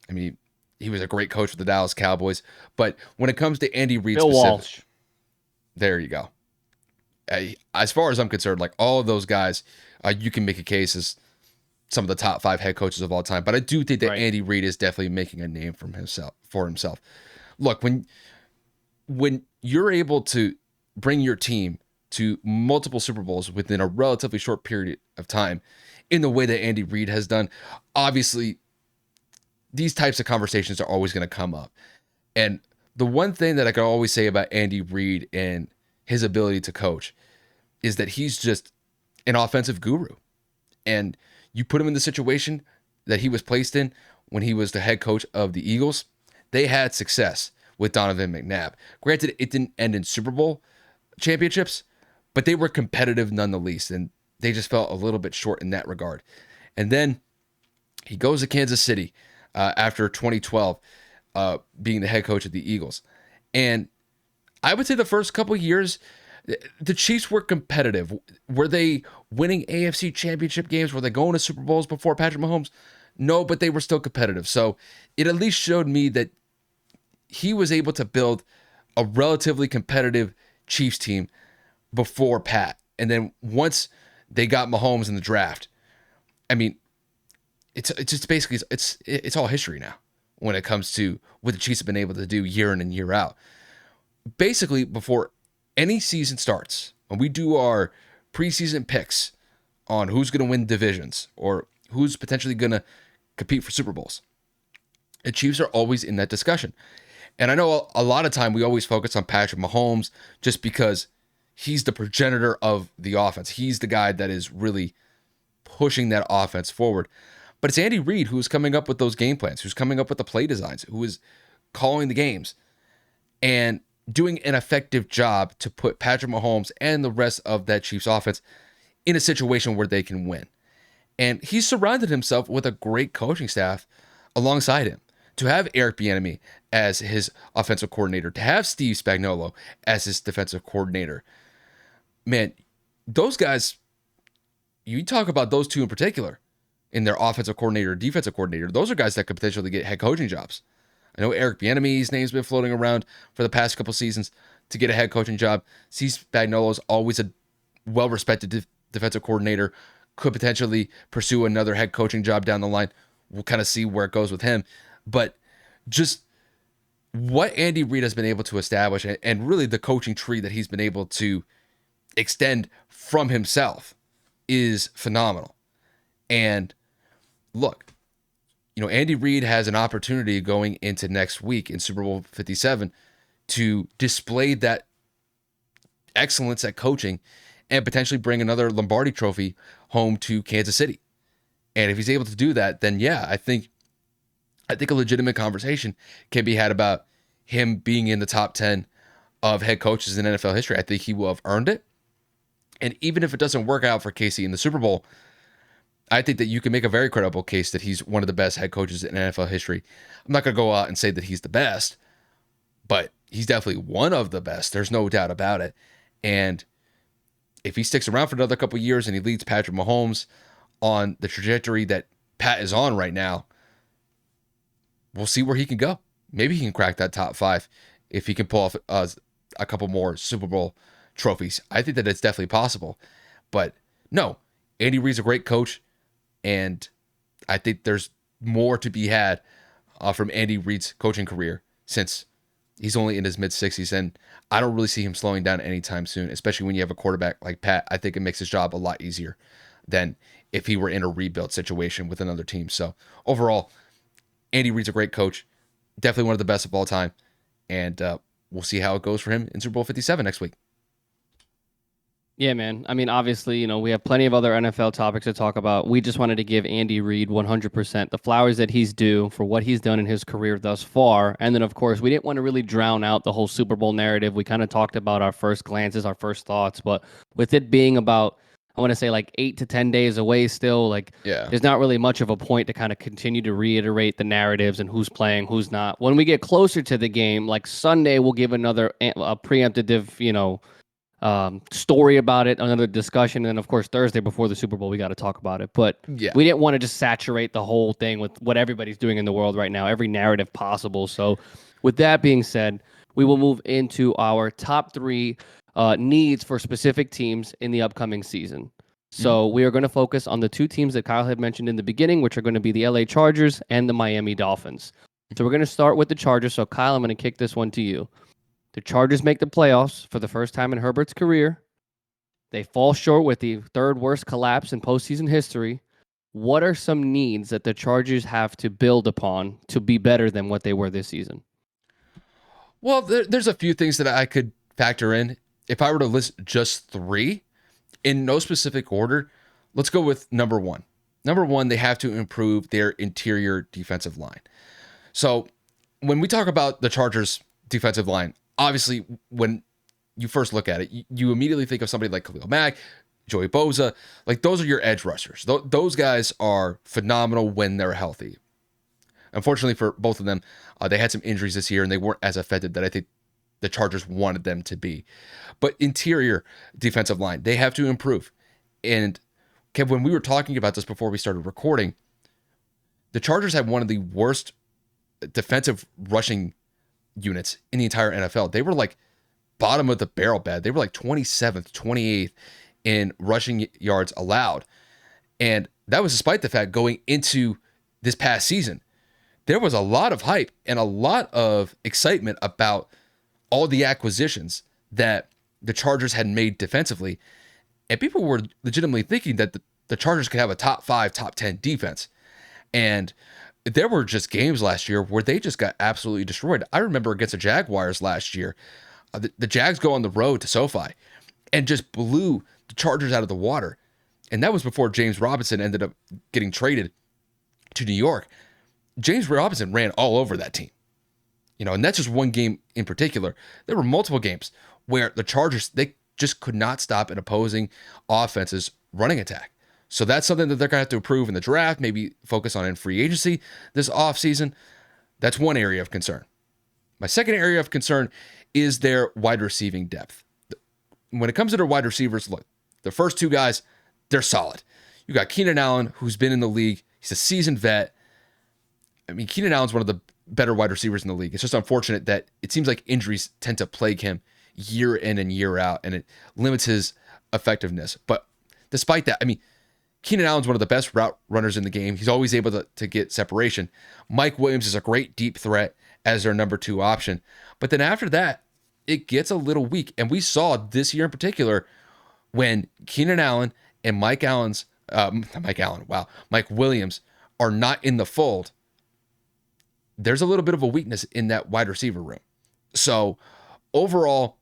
I mean, he was a great coach for the Dallas Cowboys. But when it comes to Andy Reid, Bill Walsh. There you go. As far as I'm concerned, like all of those guys, you can make a case as some of the top 5 head coaches of all time. But I do think that Andy Reid is definitely making a name for himself. Look, when you're able to bring your team to multiple Super Bowls within a relatively short period of time, in the way that Andy Reid has done, obviously these types of conversations are always going to come up. And the one thing that I can always say about Andy Reid and his ability to coach is that he's just an offensive guru. And you put him in the situation that he was placed in when he was the head coach of the Eagles, they had success with Donovan McNabb. Granted, it didn't end in Super Bowl championships, but they were competitive nonetheless, and they just felt a little bit short in that regard. And then he goes to Kansas City after 2012, being the head coach of the Eagles. And I would say the first couple years, the Chiefs were competitive. Were they winning AFC championship games? Were they going to Super Bowls before Patrick Mahomes? No, but they were still competitive. So it at least showed me that he was able to build a relatively competitive Chiefs team before Pat. And then once they got Mahomes in the draft, I mean, it's just basically it's all history now when it comes to what the Chiefs have been able to do year in and year out. Basically, before any season starts, when we do our preseason picks on who's going to win divisions or who's potentially going to compete for Super Bowls, the Chiefs are always in that discussion. And I know a lot of time we always focus on Patrick Mahomes just because he's the progenitor of the offense. He's the guy that is really pushing that offense forward. But it's Andy Reid who's coming up with those game plans, who's coming up with the play designs, who is calling the games and doing an effective job to put Patrick Mahomes and the rest of that Chiefs offense in a situation where they can win. And he's surrounded himself with a great coaching staff alongside him. To have Eric Bieniemy as his offensive coordinator, to have Steve Spagnuolo as his defensive coordinator, man, those guys, you talk about those two in particular, in their offensive coordinator, defensive coordinator, those are guys that could potentially get head coaching jobs. I know Eric Bieniemy's name's been floating around for the past couple seasons to get a head coaching job. Steve Spagnuolo's always a well-respected defensive coordinator, could potentially pursue another head coaching job down the line. We'll kind of see where it goes with him. But just what Andy Reid has been able to establish and really the coaching tree that he's been able to extend from himself is phenomenal. And look, Andy Reid has an opportunity going into next week in Super Bowl 57 to display that excellence at coaching and potentially bring another Lombardi Trophy home to Kansas City. And if he's able to do that, then yeah, I think a legitimate conversation can be had about him being in the top 10 of head coaches in NFL history. I think he will have earned it. And even if it doesn't work out for Casey in the Super Bowl, I think that you can make a very credible case that he's one of the best head coaches in NFL history. I'm not going to go out and say that he's the best, but he's definitely one of the best. There's no doubt about it. And if he sticks around for another couple of years and he leads Patrick Mahomes on the trajectory that Pat is on right now, we'll see where he can go. Maybe he can crack that top 5 if he can pull off a couple more Super Bowl trophies. I think that it's definitely possible. But no, Andy Reid's a great coach, and I think there's more to be had from Andy Reid's coaching career since he's only in his mid-60s, and I don't really see him slowing down anytime soon, especially when you have a quarterback like Pat. I think it makes his job a lot easier than if he were in a rebuild situation with another team. So overall, Andy Reid's a great coach, definitely one of the best of all time, and we'll see how it goes for him in Super Bowl 57 next week. Yeah, man. I mean, obviously, we have plenty of other NFL topics to talk about. We just wanted to give Andy Reid 100% the flowers that he's due for what he's done in his career thus far. And then, of course, we didn't want to really drown out the whole Super Bowl narrative. We kind of talked about our first glances, our first thoughts. But with it being about, I want to say, like 8 to 10 days away still, like, Yeah. there's not really much of a point to kind of continue to reiterate the narratives and who's playing, who's not. When we get closer to the game, like Sunday, we'll give another a preemptive, story about it, another discussion, and of course Thursday before the Super Bowl we got to talk about it. But Yeah. we didn't want to just saturate the whole thing with what everybody's doing in the world right now, every narrative possible. So with that being said, we will move into our top 3 needs for specific teams in the upcoming season. So we are going to focus on the 2 teams that Kyle had mentioned in the beginning, which are going to be the LA Chargers and the Miami Dolphins. So we're going to start with the Chargers. So Kyle, I'm going to kick this one to you. The Chargers make the playoffs for the first time in Herbert's career. They fall short with the 3rd worst collapse in postseason history. What are some needs that the Chargers have to build upon to be better than what they were this season? Well, there's a few things that I could factor in. If I were to list just 3 in no specific order, let's go with number 1. Number 1, they have to improve their interior defensive line. So when we talk about the Chargers defensive line, obviously, when you first look at it, you immediately think of somebody like Khalil Mack, Joey Bosa. Like, those are your edge rushers. Those guys are phenomenal when they're healthy. Unfortunately for both of them, they had some injuries this year, and they weren't as effective that I think the Chargers wanted them to be. But interior defensive line, they have to improve. And Kev, when we were talking about this before we started recording, the Chargers had one of the worst defensive rushing units in the entire NFL. They were like bottom of the barrel bad. They were like 27th, 28th in rushing yards allowed. And that was despite the fact going into this past season, there was a lot of hype and a lot of excitement about all the acquisitions that the Chargers had made defensively. And people were legitimately thinking that the Chargers could have a top 5, top 10 defense. And there were just games last year where they just got absolutely destroyed. I remember against the Jaguars last year, the Jags go on the road to SoFi and just blew the Chargers out of the water. And that was before James Robinson ended up getting traded to New York. James Robinson ran all over that team. And that's just one game in particular. There were multiple games where the Chargers, they just could not stop an opposing offense's running attack. So that's something that they're going to have to improve in the draft, maybe focus on in free agency this offseason. That's one area of concern. My second area of concern is their wide receiving depth. When it comes to their wide receivers, look, the first 2 guys, they're solid. You got Keenan Allen, who's been in the league. He's a seasoned vet. I mean, Keenan Allen's one of the better wide receivers in the league. It's just unfortunate that it seems like injuries tend to plague him year in and year out, and it limits his effectiveness. But despite that, I mean, Keenan Allen's one of the best route runners in the game. He's always able to get separation. Mike Williams is a great deep threat as their number 2 option. But then after that, it gets a little weak. And we saw this year in particular when Keenan Allen and Mike Williams are not in the fold, there's a little bit of a weakness in that wide receiver room. So overall,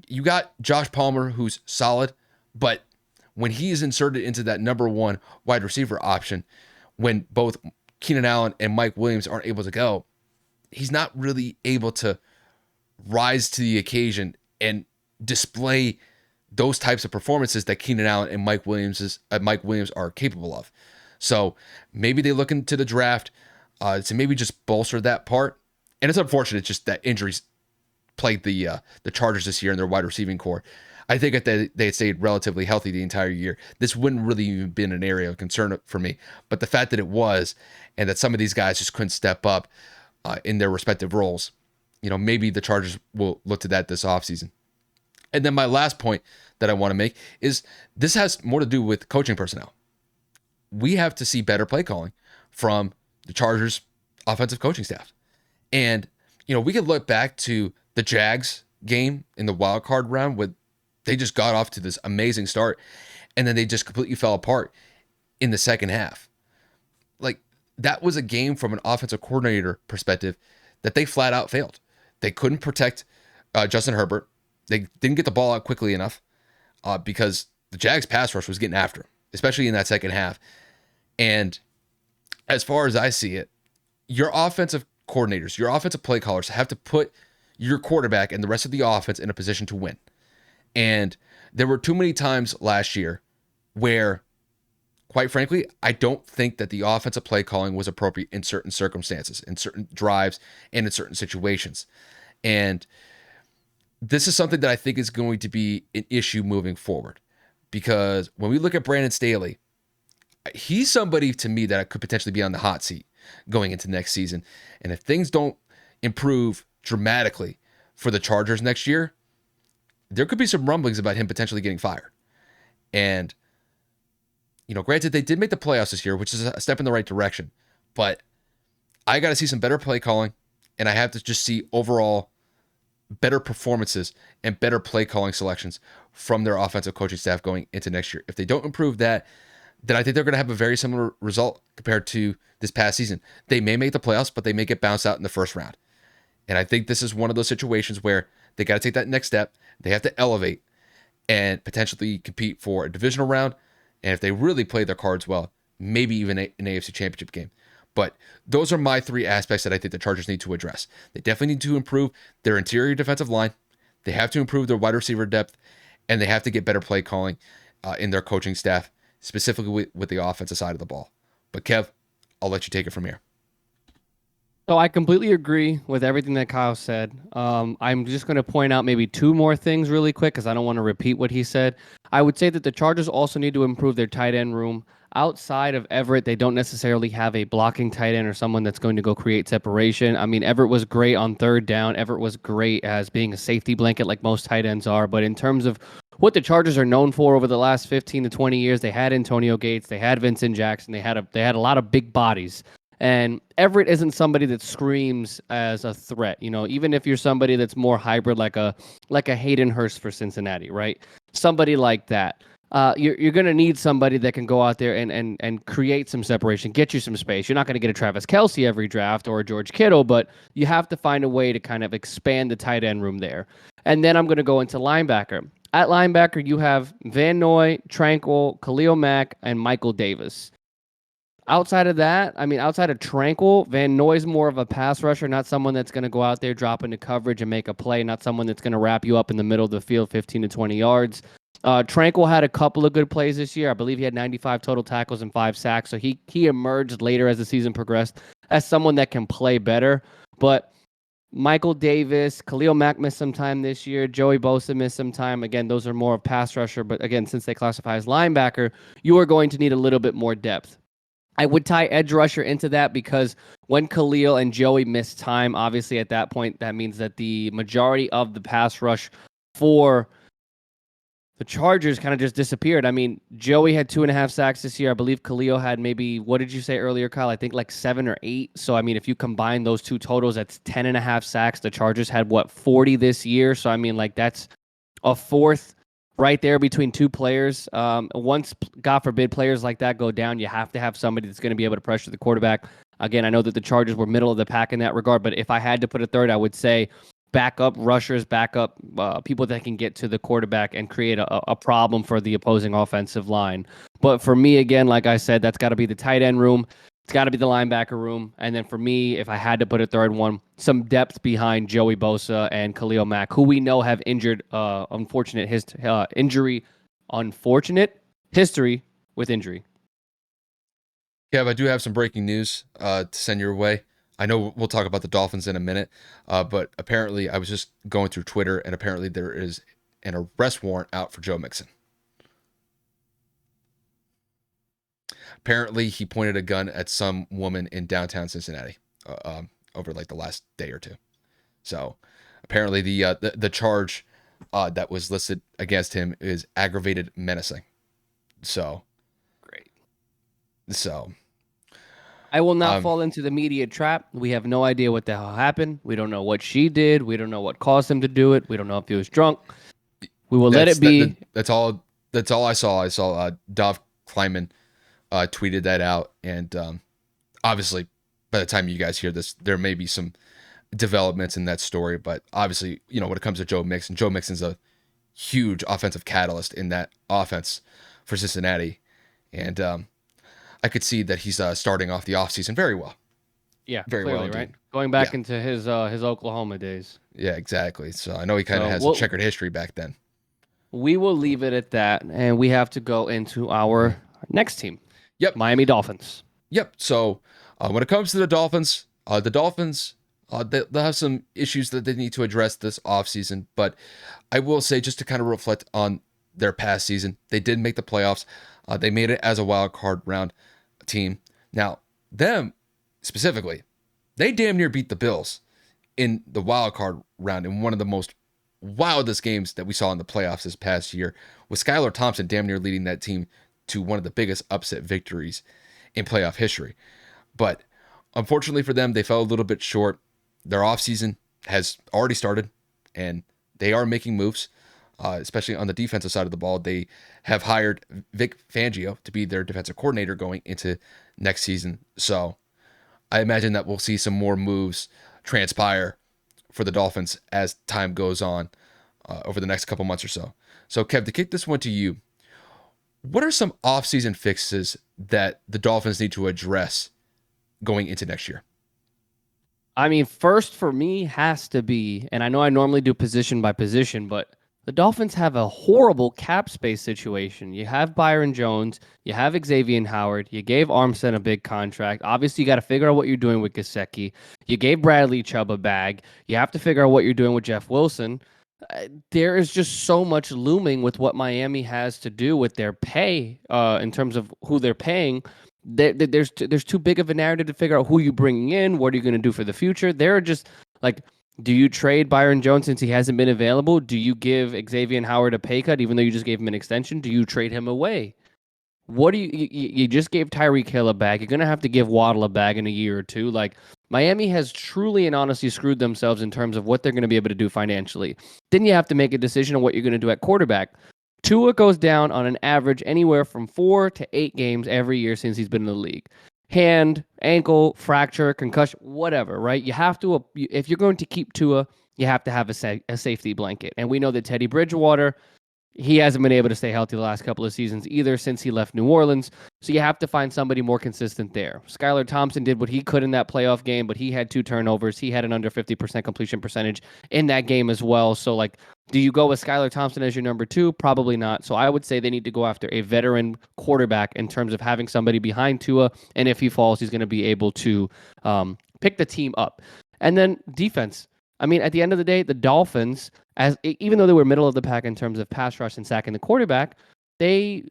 you got Josh Palmer, who's solid, but when he is inserted into that number one wide receiver option, when both Keenan Allen and Mike Williams aren't able to go, he's not really able to rise to the occasion and display those types of performances that Keenan Allen and Mike Williams are capable of. So maybe they look into the draft to maybe just bolster that part. And it's unfortunate just that injuries played the Chargers this year in their wide receiving core. I think if they had stayed relatively healthy the entire year, this wouldn't really even been an area of concern for me. But the fact that it was, and that some of these guys just couldn't step up in their respective roles, maybe the Chargers will look to that this offseason. And then my last point that I want to make is this has more to do with coaching personnel. We have to see better play calling from the Chargers offensive coaching staff. And, we could look back to the Jags game in the wild card round where they just got off to this amazing start and then they just completely fell apart in the second half. Like, that was a game from an offensive coordinator perspective that they flat out failed. They couldn't protect Justin Herbert. They didn't get the ball out quickly enough because the Jags pass rush was getting after him, especially in that second half. And as far as I see it, your offensive coordinators, your offensive play callers have to put your quarterback and the rest of the offense in a position to win. And there were too many times last year where, quite frankly, I don't think that the offensive play calling was appropriate in certain circumstances, in certain drives, and in certain situations. And this is something that I think is going to be an issue moving forward. Because when we look at Brandon Staley, he's somebody to me that could potentially be on the hot seat going into next season. And if things don't improve dramatically for the Chargers next year, there could be some rumblings about him potentially getting fired. And, granted, they did make the playoffs this year, which is a step in the right direction. But I got to see some better play calling, and I have to just see overall better performances and better play calling selections from their offensive coaching staff going into next year. If they don't improve that, then I think they're going to have a very similar result compared to this past season. They may make the playoffs, but they may get bounced out in the first round. And I think this is one of those situations where they got to take that next step. They have to elevate and potentially compete for a divisional round. And if they really play their cards well, maybe even an AFC Championship game. But those are my three aspects that I think the Chargers need to address. They definitely need to improve their interior defensive line. They have to improve their wide receiver depth. And they have to get better play calling in their coaching staff, specifically with the offensive side of the ball. But Kev, I'll let you take it from here. So I completely agree with everything that Kyle said. I'm just going to point out maybe two more things really quick because I don't want to repeat what he said. I would say that the Chargers also need to improve their tight end room. Outside of Everett, they don't necessarily have a blocking tight end or someone that's going to go create separation. I mean, Everett was great on third down. Everett was great as being a safety blanket like most tight ends are. But in terms of what the Chargers are known for over the last 15 to 20 years, they had Antonio Gates, they had Vincent Jackson, they had a lot of big bodies. And Everett isn't somebody that screams as a threat, even if you're somebody that's more hybrid, like a Hayden Hurst for Cincinnati, right? Somebody like that. You're going to need somebody that can go out there and create some separation, get you some space. You're not going to get a Travis Kelce every draft or a George Kittle, but you have to find a way to kind of expand the tight end room there. And then I'm going to go into linebacker. At linebacker, you have Van Noy, Tranquil, Khalil Mack, and Michael Davis. Outside of that, outside of Tranquil, Van Noy's more of a pass rusher, not someone that's going to go out there, drop into coverage and make a play, not someone that's going to wrap you up in the middle of the field 15 to 20 yards. Tranquil had a couple of good plays this year. I believe he had 95 total tackles and 5 sacks, so he emerged later as the season progressed as someone that can play better. But Michael Davis, Khalil Mack missed some time this year. Joey Bosa missed some time. Again, those are more of pass rusher, but again, since they classify as linebacker, you are going to need a little bit more depth. I would tie edge rusher into that because when Khalil and Joey missed time, obviously at that point, that means that the majority of the pass rush for the Chargers kind of just disappeared. I mean, Joey had 2.5 sacks this year. I believe Khalil had maybe, what did you say earlier, Kyle? I think like 7 or 8. So, if you combine those two totals, that's 10.5 sacks. The Chargers had, 40 this year? So, that's a fourth right there between two players. Once, God forbid, players like that go down, you have to have somebody that's going to be able to pressure the quarterback. Again, I know that the Chargers were middle of the pack in that regard, but if I had to put a third, I would say backup rushers, backup people that can get to the quarterback and create a problem for the opposing offensive line. But for me, again, like I said, that's got to be the tight end room. It's got to be the linebacker room. And then for me, if I had to put a third one, some depth behind Joey Bosa and Khalil Mack, who we know have unfortunate history with injury. Kev, I do have some breaking news to send your way. I know we'll talk about the Dolphins in a minute, but apparently I was just going through Twitter, and apparently there is an arrest warrant out for Joe Mixon. Apparently, he pointed a gun at some woman in downtown Cincinnati over like the last day or two. So apparently the charge that was listed against him is aggravated menacing. So Great. So I will not fall into the media trap. We have no idea what the hell happened. We don't know what she did. We don't know what caused him to do it. We don't know if he was drunk. We will let it be. That's all I saw. I saw Dov Kleiman tweeted that out, and obviously, by the time you guys hear this, there may be some developments in that story. But obviously, when it comes to Joe Mixon's a huge offensive catalyst in that offense for Cincinnati, and I could see that he's starting off the offseason very well. Yeah, very clearly, well, right? Going back into his Oklahoma days. Yeah, exactly. So I know he kind of has a checkered history back then. We will leave it at that, and we have to go into our next team. Yep. Miami Dolphins. Yep. So when it comes to the Dolphins, they'll have some issues that they need to address this offseason. But I will say, just to kind of reflect on their past season, they did make the playoffs. They made it as a wild card round team. Now, them specifically, they damn near beat the Bills in the wild card round in one of the most wildest games that we saw in the playoffs this past year, with Skylar Thompson damn near leading that team to one of the biggest upset victories in playoff history. But unfortunately for them, they fell a little bit short. Their offseason has already started, and they are making moves, especially on the defensive side of the ball. They have hired Vic Fangio to be their defensive coordinator going into next season. So I imagine that we'll see some more moves transpire for the Dolphins as time goes on over the next couple months or so. So, Kev, to kick this one to you, what are some offseason fixes that the Dolphins need to address going into next year? I mean, first for me has to be, and I know I normally do position by position, but the Dolphins have a horrible cap space situation. You have Byron Jones, you have Xavier Howard, you gave Armstead a big contract. Obviously, you got to figure out what you're doing with Gesicki. You gave Bradley Chubb a bag. You have to figure out what you're doing with Jeff Wilson. There is just so much looming with what Miami has to do with their pay in terms of who they're paying. There's too big of a narrative to figure out who you bringing in. What are you going to do for the future? They're just like, do you trade Byron Jones since he hasn't been available? Do you give Xavier Howard a pay cut even though you just gave him an extension? Do you trade him away? What do you just gave Tyreek Hill a bag? You're going to have to give Waddle a bag in a year or two. Like, Miami has truly and honestly screwed themselves in terms of what they're going to be able to do financially. Then you have to make a decision on what you're going to do at quarterback. Tua goes down on an average anywhere from 4 to 8 games every year since he's been in the league. Hand, ankle, fracture, concussion, whatever, right? You have to, if you're going to keep Tua, you have to have a safety blanket. And we know that Teddy Bridgewater, he hasn't been able to stay healthy the last couple of seasons either since he left New Orleans. So you have to find somebody more consistent there. Skylar Thompson did what he could in that playoff game, but he had 2 turnovers. He had an under 50% completion percentage in that game as well. So, like, do you go with Skylar Thompson as your number 2? Probably not. So I would say they need to go after a veteran quarterback in terms of having somebody behind Tua. And if he falls, he's going to be able to pick the team up. And then defense. I mean, at the end of the day, the Dolphins, even though they were middle of the pack in terms of pass rush and sacking the quarterback, they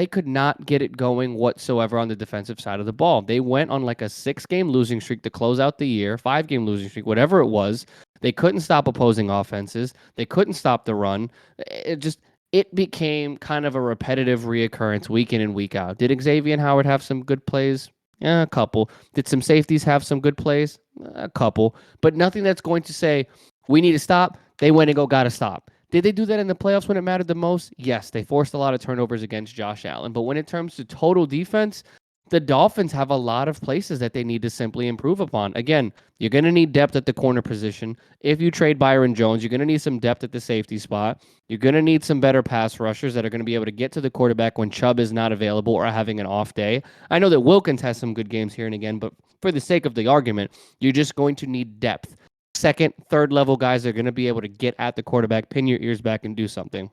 could not get it going whatsoever on the defensive side of the ball. They went on like a 6-game losing streak to close out the year, 5-game losing streak, whatever it was. They couldn't stop opposing offenses. They couldn't stop the run. It became kind of a repetitive reoccurrence week in and week out. Did Xavier Howard have some good plays? Yeah, a couple. Did some safeties have some good plays? A couple. But nothing that's going to say, we need to stop. They went and got to stop. Did they do that in the playoffs when it mattered the most? Yes, they forced a lot of turnovers against Josh Allen. But when it comes to total defense, the Dolphins have a lot of places that they need to simply improve upon. Again, you're going to need depth at the corner position. If you trade Byron Jones, you're going to need some depth at the safety spot. You're going to need some better pass rushers that are going to be able to get to the quarterback when Chubb is not available or having an off day. I know that Wilkins has some good games here and again, but for the sake of the argument, you're just going to need depth. Second, third level guys are going to be able to get at the quarterback, pin your ears back, and do something.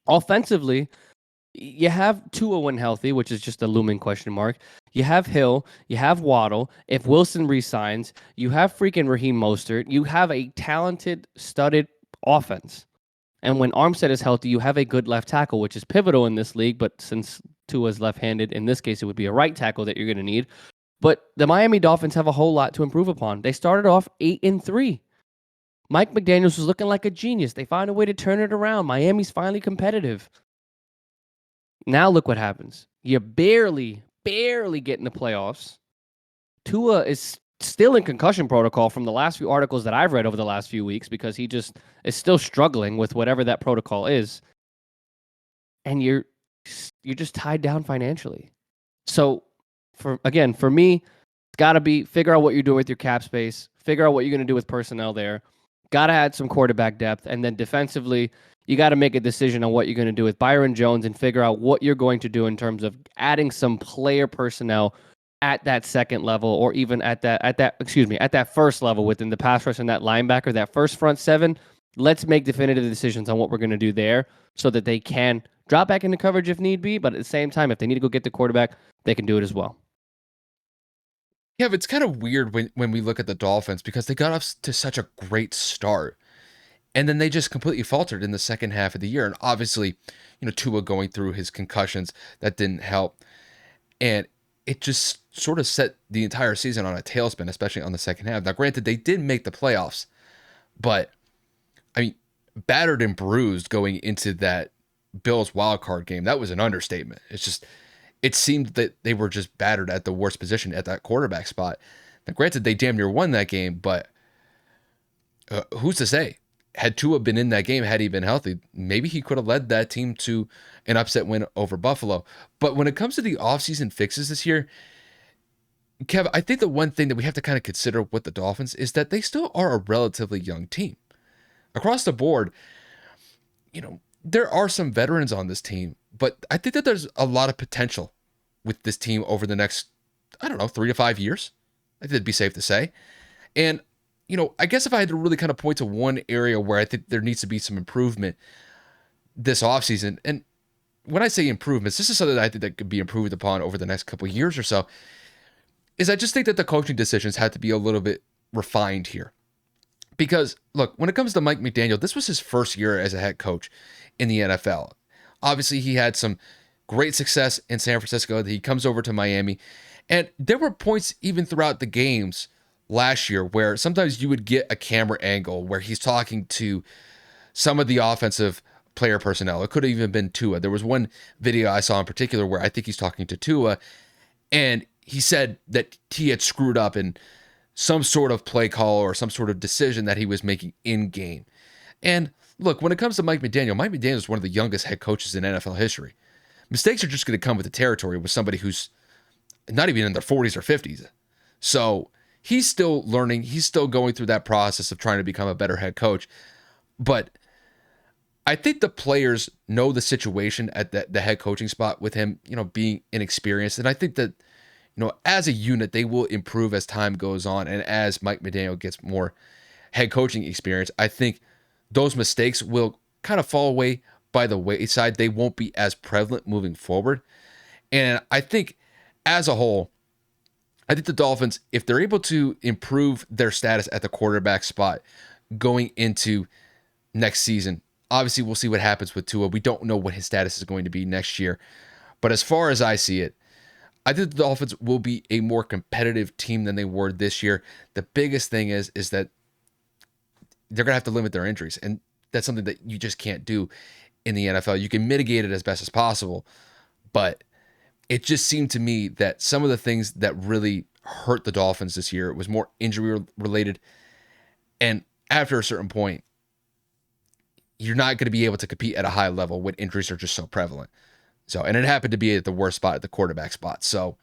Offensively, you have Tua when healthy, which is just a looming question mark. You have Hill, you have Waddle. If Wilson resigns, you have freaking Raheem Mostert. You have a talented, studded offense. And when Armstead is healthy, you have a good left tackle, which is pivotal in this league. But since Tua's left-handed, in this case, it would be a right tackle that you're going to need. But the Miami Dolphins have a whole lot to improve upon. They started off 8-3. Mike McDaniels was looking like a genius. They found a way to turn it around. Miami's finally competitive. Now look what happens. You barely get in the playoffs. Tua is still in concussion protocol from the last few articles that I've read over the last few weeks because he just is still struggling with whatever that protocol is. And you're just tied down financially. So for me, it's got to be figure out what you're doing with your cap space, figure out what you're going to do with personnel there. Got to add some quarterback depth, and then defensively, you got to make a decision on what you're going to do with Byron Jones and figure out what you're going to do in terms of adding some player personnel at that second level, or even at that first level within the pass rush and that linebacker, that first front seven. Let's make definitive decisions on what we're going to do there so that they can drop back into coverage if need be, but at the same time, if they need to go get the quarterback, they can do it as well. Yeah, it's kind of weird when we look at the Dolphins because they got off to such a great start. And then they just completely faltered in the second half of the year. And obviously, Tua going through his concussions, that didn't help. And it just sort of set the entire season on a tailspin, especially on the second half. Now, granted, they did make the playoffs, but I mean, battered and bruised going into that Bills wildcard game, that was an understatement. It seemed that they were just battered at the worst position at that quarterback spot. Now, granted, they damn near won that game, but who's to say? Had Tua been in that game, had he been healthy, maybe he could have led that team to an upset win over Buffalo. But when it comes to the offseason fixes this year, Kev, I think the one thing that we have to kind of consider with the Dolphins is that they still are a relatively young team. Across the board, there are some veterans on this team, but I think that there's a lot of potential with this team over the next, 3 to 5 years. I think it'd be safe to say. And I guess if I had to really kind of point to one area where I think there needs to be some improvement this offseason, and when I say improvements, this is something that I think that could be improved upon over the next couple of years or so, is I just think that the coaching decisions had to be a little bit refined here. Because, look, when it comes to Mike McDaniel, this was his first year as a head coach in the NFL. Obviously, he had some great success in San Francisco. He comes over to Miami, and there were points even throughout the games last year where sometimes you would get a camera angle where he's talking to some of the offensive player personnel. It could have even been Tua. There was one video I saw in particular where I think he's talking to Tua, and he said that he had screwed up in some sort of play call or some sort of decision that he was making in game. And look, when it comes to Mike McDaniel is one of the youngest head coaches in NFL history. Mistakes are just going to come with the territory with somebody who's not even in their 40s or 50s. So he's still learning. He's still going through that process of trying to become a better head coach. But I think the players know the situation at the head coaching spot with him, being inexperienced. And I think that, as a unit, they will improve as time goes on. And as Mike McDaniel gets more head coaching experience, I think those mistakes will kind of fall away by the wayside. They won't be as prevalent moving forward. And I think as a whole, I think the Dolphins, if they're able to improve their status at the quarterback spot going into next season, obviously we'll see what happens with Tua. We don't know what his status is going to be next year. But as far as I see it, I think the Dolphins will be a more competitive team than they were this year. The biggest thing is that they're going to have to limit their injuries. And that's something that you just can't do in the NFL. You can mitigate it as best as possible, but it just seemed to me that some of the things that really hurt the Dolphins this year was more injury related. And after a certain point, you're not going to be able to compete at a high level when injuries are just so prevalent. And it happened to be at the worst spot, at the quarterback spot. So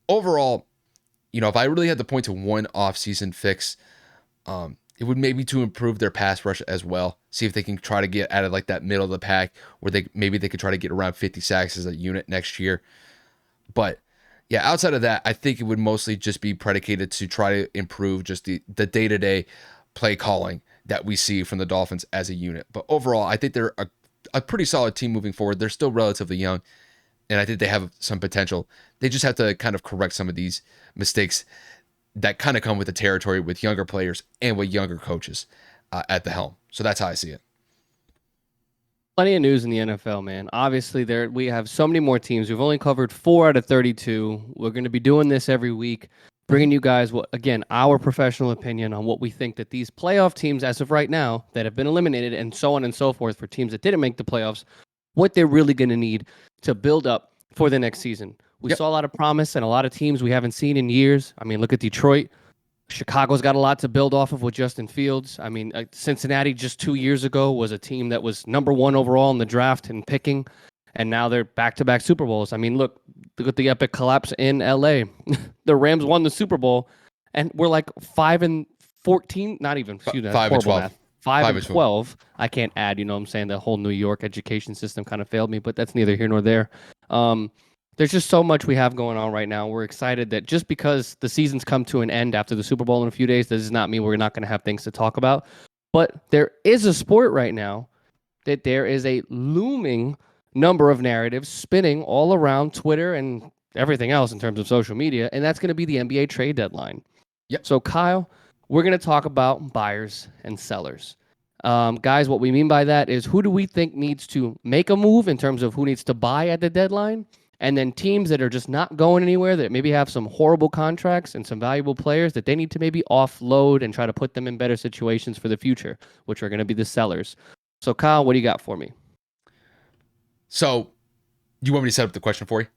overall, if I really had to point to one offseason fix, it would maybe to improve their pass rush as well. See if they can try to get out of like that middle of the pack where they could try to get around 50 sacks as a unit next year. But yeah, outside of that, I think it would mostly just be predicated to try to improve just the day-to-day play calling that we see from the Dolphins as a unit. But overall, I think they're a pretty solid team moving forward. They're still relatively young, and I think they have some potential. They just have to kind of correct some of these mistakes that kind of come with the territory with younger players and with younger coaches at the helm. So that's how I see it. Plenty of news in the NFL, man. Obviously, we have so many more teams. We've only covered 4 out of 32. We're going to be doing this every week, bringing you guys our professional opinion on what we think that these playoff teams, as of right now, that have been eliminated, and so on and so forth for teams that didn't make the playoffs, what they're really going to need to build up for the next season. We saw a lot of promise and a lot of teams we haven't seen in years. I mean, look at Detroit. Chicago's got a lot to build off of with Justin Fields. I mean, Cincinnati just 2 years ago was a team that was number 1 overall in the draft and picking, and now they're back-to-back Super Bowls. I mean, look at the epic collapse in LA. The Rams won the Super Bowl, and we're like 5-14. Not even, excuse me, that's 5 and horrible 12. math. 5-12. I can't add, you know what I'm saying? The whole New York education system kind of failed me, but that's neither here nor there. There's just so much we have going on right now. We're excited that just because the season's come to an end after the Super Bowl in a few days, that does not mean we're not going to have things to talk about. But there is a sport right now that there is a looming number of narratives spinning all around Twitter and everything else in terms of social media, and that's going to be the NBA trade deadline. Yep. So, Kyle, we're going to talk about buyers and sellers. Guys, what we mean by that is who do we think needs to make a move in terms of who needs to buy at the deadline? And then teams that are just not going anywhere, that maybe have some horrible contracts and some valuable players that they need to maybe offload and try to put them in better situations for the future, which are going to be the sellers. So, Kyle, what do you got for me? So, you want me to set up the question for you?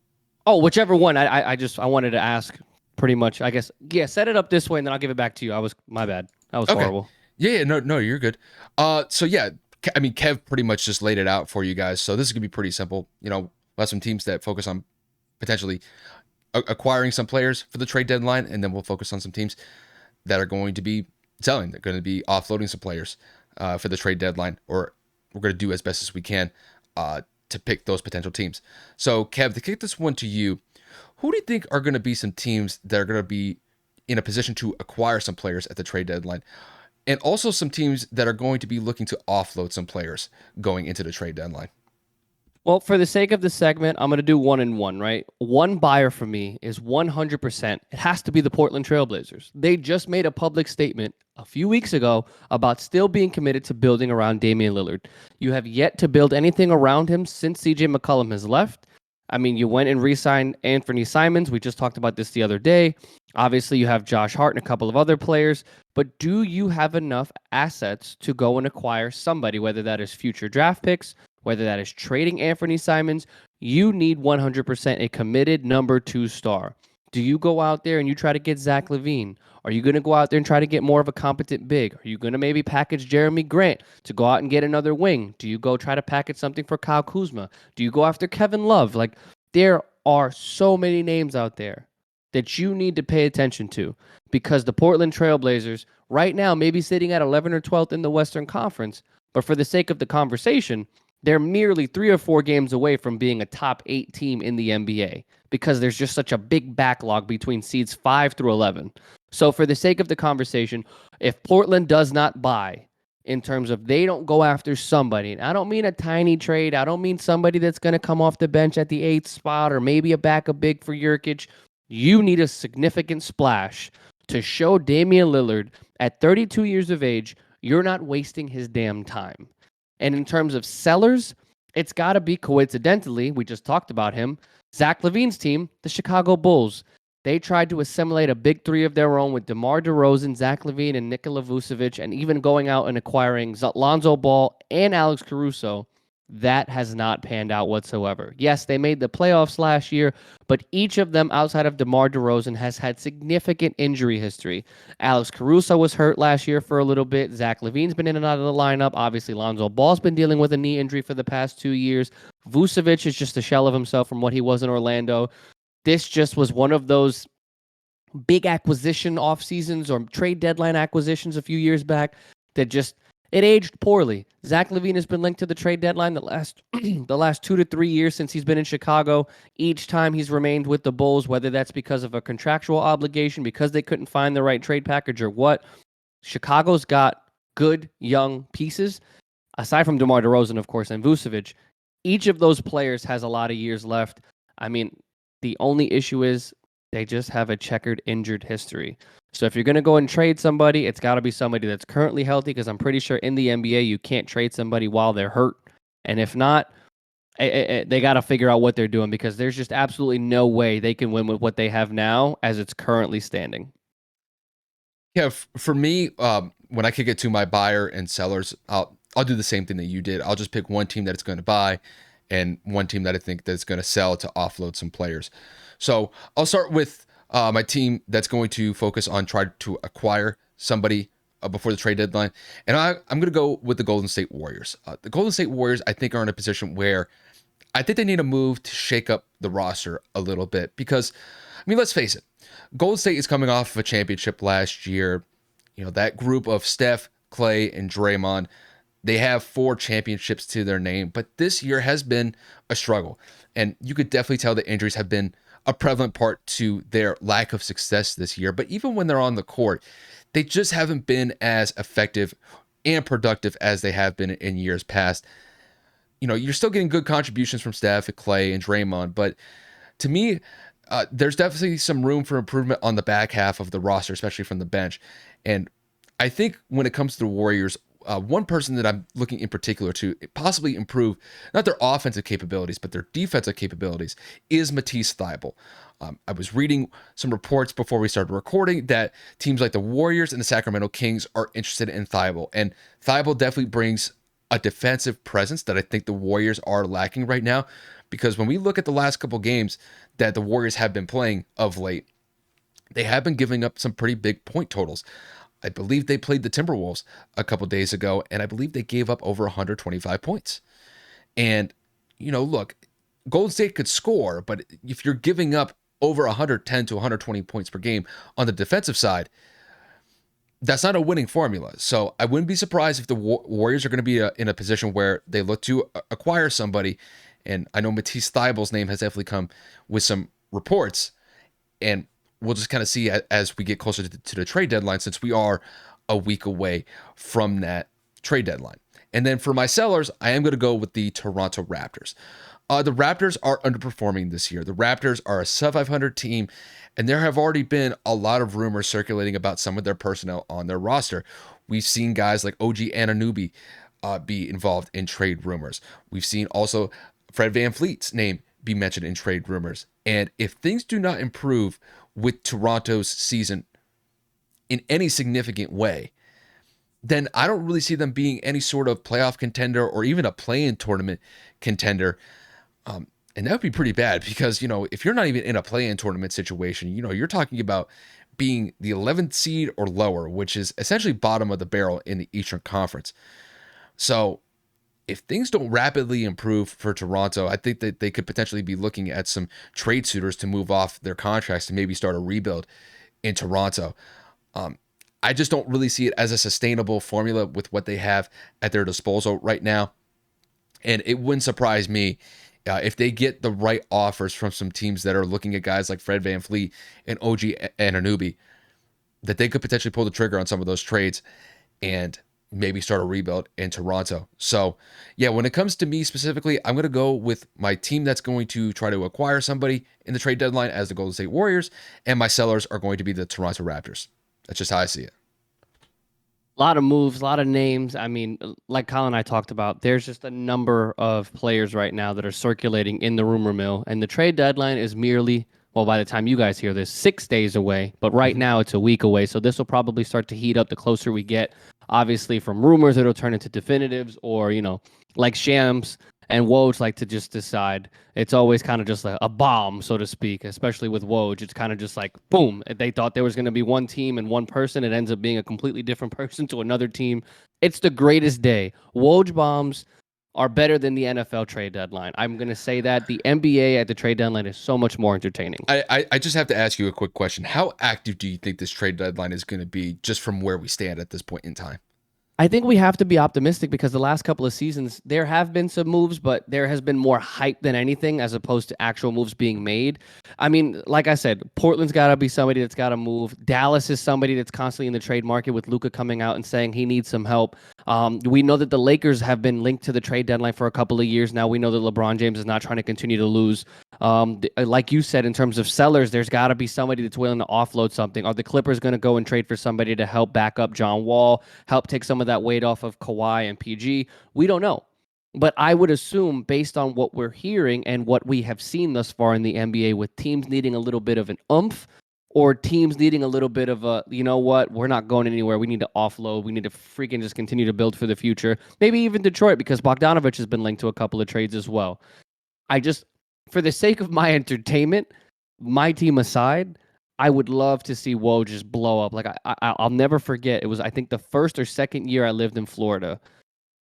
Oh, whichever one. I wanted to ask pretty much, I guess. Yeah, set it up this way, and then I'll give it back to you. My bad. That was horrible. Yeah, no, you're good. So yeah, I mean, Kev pretty much just laid it out for you guys. So this is gonna be pretty simple. We'll have some teams that focus on potentially acquiring some players for the trade deadline, and then we'll focus on some teams that are going to be selling. They're going to be offloading some players for the trade deadline, or we're going to do as best as we can to pick those potential teams. So, Kev, to kick this one to you, who do you think are going to be some teams that are going to be in a position to acquire some players at the trade deadline? And also some teams that are going to be looking to offload some players going into the trade deadline. Well, for the sake of the segment, I'm going to do 1 and 1, right? One buyer for me is 100%. It has to be the Portland Trailblazers. They just made a public statement a few weeks ago about still being committed to building around Damian Lillard. You have yet to build anything around him since CJ McCollum has left. I mean, you went and re-signed Anthony Simons. We just talked about this the other day. Obviously, you have Josh Hart and a couple of other players. But do you have enough assets to go and acquire somebody, whether that is future draft picks, whether that is trading Anthony Simons? You need 100% a committed number 2 star. Do you go out there and you try to get Zach LaVine? Are you going to go out there and try to get more of a competent big? Are you going to maybe package Jeremy Grant to go out and get another wing? Do you go try to package something for Kyle Kuzma? Do you go after Kevin Love? Like, there are so many names out there that you need to pay attention to, because the Portland Trailblazers right now may be sitting at 11th or 12th in the Western Conference, but for the sake of the conversation, they're merely 3 or 4 games away from being a top 8 team in the NBA, because there's just such a big backlog between seeds 5 through 11. So for the sake of the conversation, if Portland does not buy, in terms of they don't go after somebody, and I don't mean a tiny trade, I don't mean somebody that's going to come off the bench at the 8th spot or maybe a backup big for Jurkic, you need a significant splash to show Damian Lillard at 32 years of age, you're not wasting his damn time. And in terms of sellers, it's got to be, coincidentally, we just talked about him, Zach LaVine's team, the Chicago Bulls. They tried to assimilate a big 3 of their own with DeMar DeRozan, Zach LaVine, and Nikola Vucevic, and even going out and acquiring Lonzo Ball and Alex Caruso. That has not panned out whatsoever. Yes, they made the playoffs last year, but each of them outside of DeMar DeRozan has had significant injury history. Alex Caruso was hurt last year for a little bit. Zach LaVine's been in and out of the lineup. Obviously, Lonzo Ball's been dealing with a knee injury for the past 2 years. Vucevic is just a shell of himself from what he was in Orlando. this just was one of those big acquisition off seasons or trade deadline acquisitions a few years back that just it aged poorly. Zach LaVine has been linked to the trade deadline the last the last 2 to 3 years since he's been in Chicago. Each time he's remained with the Bulls, whether that's because of a contractual obligation, because they couldn't find the right trade package or what. Chicago's got good young pieces aside from DeMar DeRozan, of course, and Vucevic. Each of those players has a lot of years left. I mean, the only issue is they just have a checkered injured history. So if you're going to go and trade somebody, it's got to be somebody that's currently healthy, because I'm pretty sure in the NBA you can't trade somebody while they're hurt. And if not, they got to figure out what they're doing, because there's just absolutely no way they can win with what they have now as it's currently standing. Yeah, for me, when I kick it to my buyer and sellers, I'll do the same thing that you did. I'll just pick one team that it's going to buy, and one team that I think that's going to sell to offload some players. So I'll start with my team that's going to focus on trying to acquire somebody before the trade deadline, and I'm going to go with the Golden State Warriors. The Golden State Warriors, I think, are in a position where I think they need a move to shake up the roster a little bit because, I mean, let's face it, Golden State is coming off of a championship last year. You know, that group of Steph, Clay, and Draymond, they have 4 championships to their name, but this year has been a struggle. And you could definitely tell the injuries have been a prevalent part to their lack of success this year. But even when they're on the court, they just haven't been as effective and productive as they have been in years past. You know, you're still getting good contributions from Steph, Clay, and Draymond, but to me, there's definitely some room for improvement on the back half of the roster, especially from the bench. And I think when it comes to the Warriors, one person that I'm looking in particular to possibly improve not their offensive capabilities, but their defensive capabilities is Matisse Thybulle. I was reading some reports before we started recording that teams like the Warriors and the Sacramento Kings are interested in Thybulle. And Thybulle definitely brings a defensive presence that I think the Warriors are lacking right now. Because when we look at the last couple games that the Warriors have been playing of late, they have been giving up some pretty big point totals. I believe they played the Timberwolves a couple days ago, and I believe they gave up over 125 points. And, you know, look, Golden State could score, but if you're giving up over 110 to 120 points per game on the defensive side, that's not a winning formula. So I wouldn't be surprised if the Warriors are going to be in a position where they look to acquire somebody. And I know Matisse Thybulle's name has definitely come with some reports. And we'll just kind of see as we get closer to the trade deadline, since we are a week away from that trade deadline. And then for my sellers, I am going to go with the Toronto Raptors. The Raptors are underperforming this year. The Raptors are a sub 500 team, and there have already been a lot of rumors circulating about some of their personnel on their roster. We've seen guys like OG Anunoby be involved in trade rumors. We've seen also Fred VanVleet's name be mentioned in trade rumors. And if things do not improve with Toronto's season in any significant way, then I don't really see them being any sort of playoff contender or even a play-in tournament contender. And that would be pretty bad because, you know, if you're not even in a play-in tournament situation, you know, you're talking about being the 11th seed or lower, which is essentially bottom of the barrel in the Eastern Conference. So if things don't rapidly improve for Toronto, I think that they could potentially be looking at some trade suitors to move off their contracts to maybe start a rebuild in Toronto. I just don't really see it as a sustainable formula with what they have at their disposal right now. And it wouldn't surprise me if they get the right offers from some teams that are looking at guys like Fred VanVleet and OG Anunoby, that they could potentially pull the trigger on some of those trades and maybe start a rebuild in Toronto. So, yeah, when it comes to me specifically, I'm going to go with my team that's going to try to acquire somebody in the trade deadline as the Golden State Warriors, and my sellers are going to be the Toronto Raptors. That's just how I see it. A lot of moves, a lot of names. I mean, like Colin and I talked about, there's just a number of players right now that are circulating in the rumor mill, and the trade deadline is merely, well, by the time you guys hear this, 6 days away. But right now it's a week away, so this will probably start to heat up the closer we get. Obviously, from rumors, it'll turn into definitives, or like Shams and Woj like to just decide. It's always kind of just like a bomb, so to speak, especially with Woj. It's kind of just like, boom. They thought there was going to be one team and one person. It ends up being a completely different person to another team. It's the greatest day. Woj bombs. are better than the NFL trade deadline. I'm going to say that the NBA at the trade deadline is so much more entertaining. I just have to ask you a quick question. How active do you think this trade deadline is going to be just from where we stand at this point in time? I think we have to be optimistic because the last couple of seasons there have been some moves, but there has been more hype than anything as opposed to actual moves being made. I mean, like I said, Portland's got to be somebody that's got to move. Dallas is somebody that's constantly in the trade market with Luka coming out and saying he needs some help. We know that the Lakers have been linked to the trade deadline for a couple of years now. We know that LeBron James is not trying to continue to lose. Like you said, in terms of sellers, there's got to be somebody that's willing to offload something. Are the Clippers going to go and trade for somebody to help back up John Wall, help take some of that weight off of Kawhi and PG? We don't know. But I would assume, based on what we're hearing and what we have seen thus far in the NBA, with teams needing a little bit of an oomph or teams needing a little bit of a, you know what, we're not going anywhere. We need to offload. We need to freaking just continue to build for the future. Maybe even Detroit, because Bogdanovich has been linked to a couple of trades as well. I just, for the sake of my entertainment, my team aside, I would love to see Woj just blow up. Like I'll never forget. It was, I think, the first or second year I lived in Florida.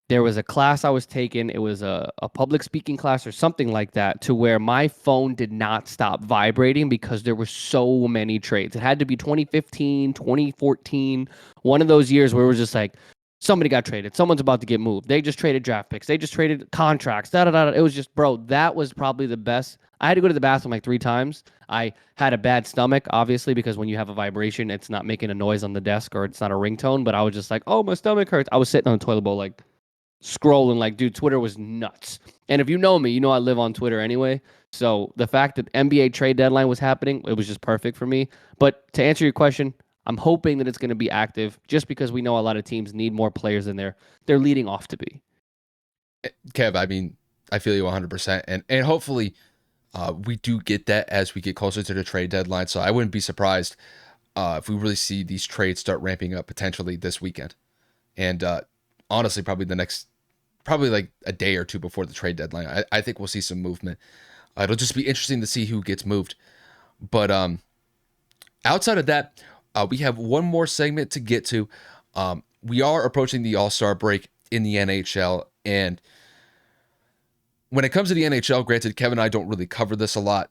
There was a class I was taking. It was a public speaking class or something like that, to where my phone did not stop vibrating because there were so many trades. It had to be 2015, 2014, one of those years where it was just like, somebody got traded. Someone's about to get moved. They just traded draft picks. They just traded contracts. Da, da, da, da. It was just, bro, that was probably the best. I had to go to the bathroom like 3 times. I had a bad stomach, obviously, because when you have a vibration, it's not making a noise on the desk or it's not a ringtone. But I was just like, oh, my stomach hurts. I was sitting on the toilet bowl, like, scrolling, like, dude, Twitter was nuts. And if you know me, you know I live on Twitter anyway. So the fact that NBA trade deadline was happening, it was just perfect for me. But to answer your question, I'm hoping that it's going to be active, just because we know a lot of teams need more players than they're leading off to be. Kev, I mean, I feel you 100%. And hopefully we do get that as we get closer to the trade deadline. So I wouldn't be surprised if we really see these trades start ramping up potentially this weekend. And honestly, probably like a day or two before the trade deadline, I think we'll see some movement. It'll just be interesting to see who gets moved. But outside of that, we have one more segment to get to. We are approaching the All-Star break in the NHL. And when it comes to the NHL, granted, Kevin and I don't really cover this a lot,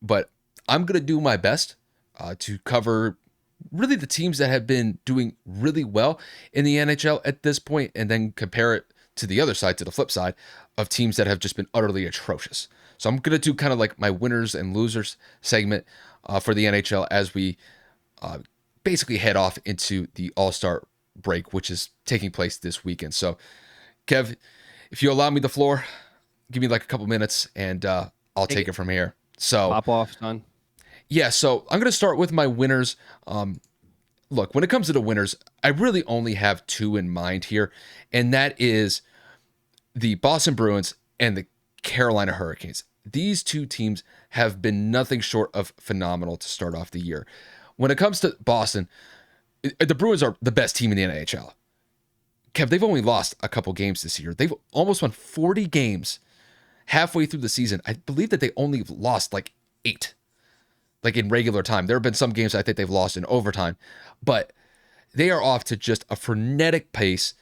but I'm going to do my best to cover really the teams that have been doing really well in the NHL at this point, and then compare it to the other side, to the flip side, of teams that have just been utterly atrocious. So I'm going to do kind of like my winners and losers segment for the NHL as we basically head off into the All-Star break, which is taking place this weekend. So, Kev, if you allow me the floor, give me like a couple minutes and I'll take it from here. So, Pop off, son. Yeah, so I'm going to start with my winners. Look, when it comes to the winners, I really only have two in mind here, and that is the Boston Bruins and the Carolina Hurricanes. These two teams have been nothing short of phenomenal to start off the year. When it comes to Boston, the Bruins are the best team in the NHL. Kev, they've only lost a couple games this year. They've almost won 40 games halfway through the season. I believe that they only lost like 8, like in regular time. There have been some games I think they've lost in overtime, but they are off to just a frenetic pace.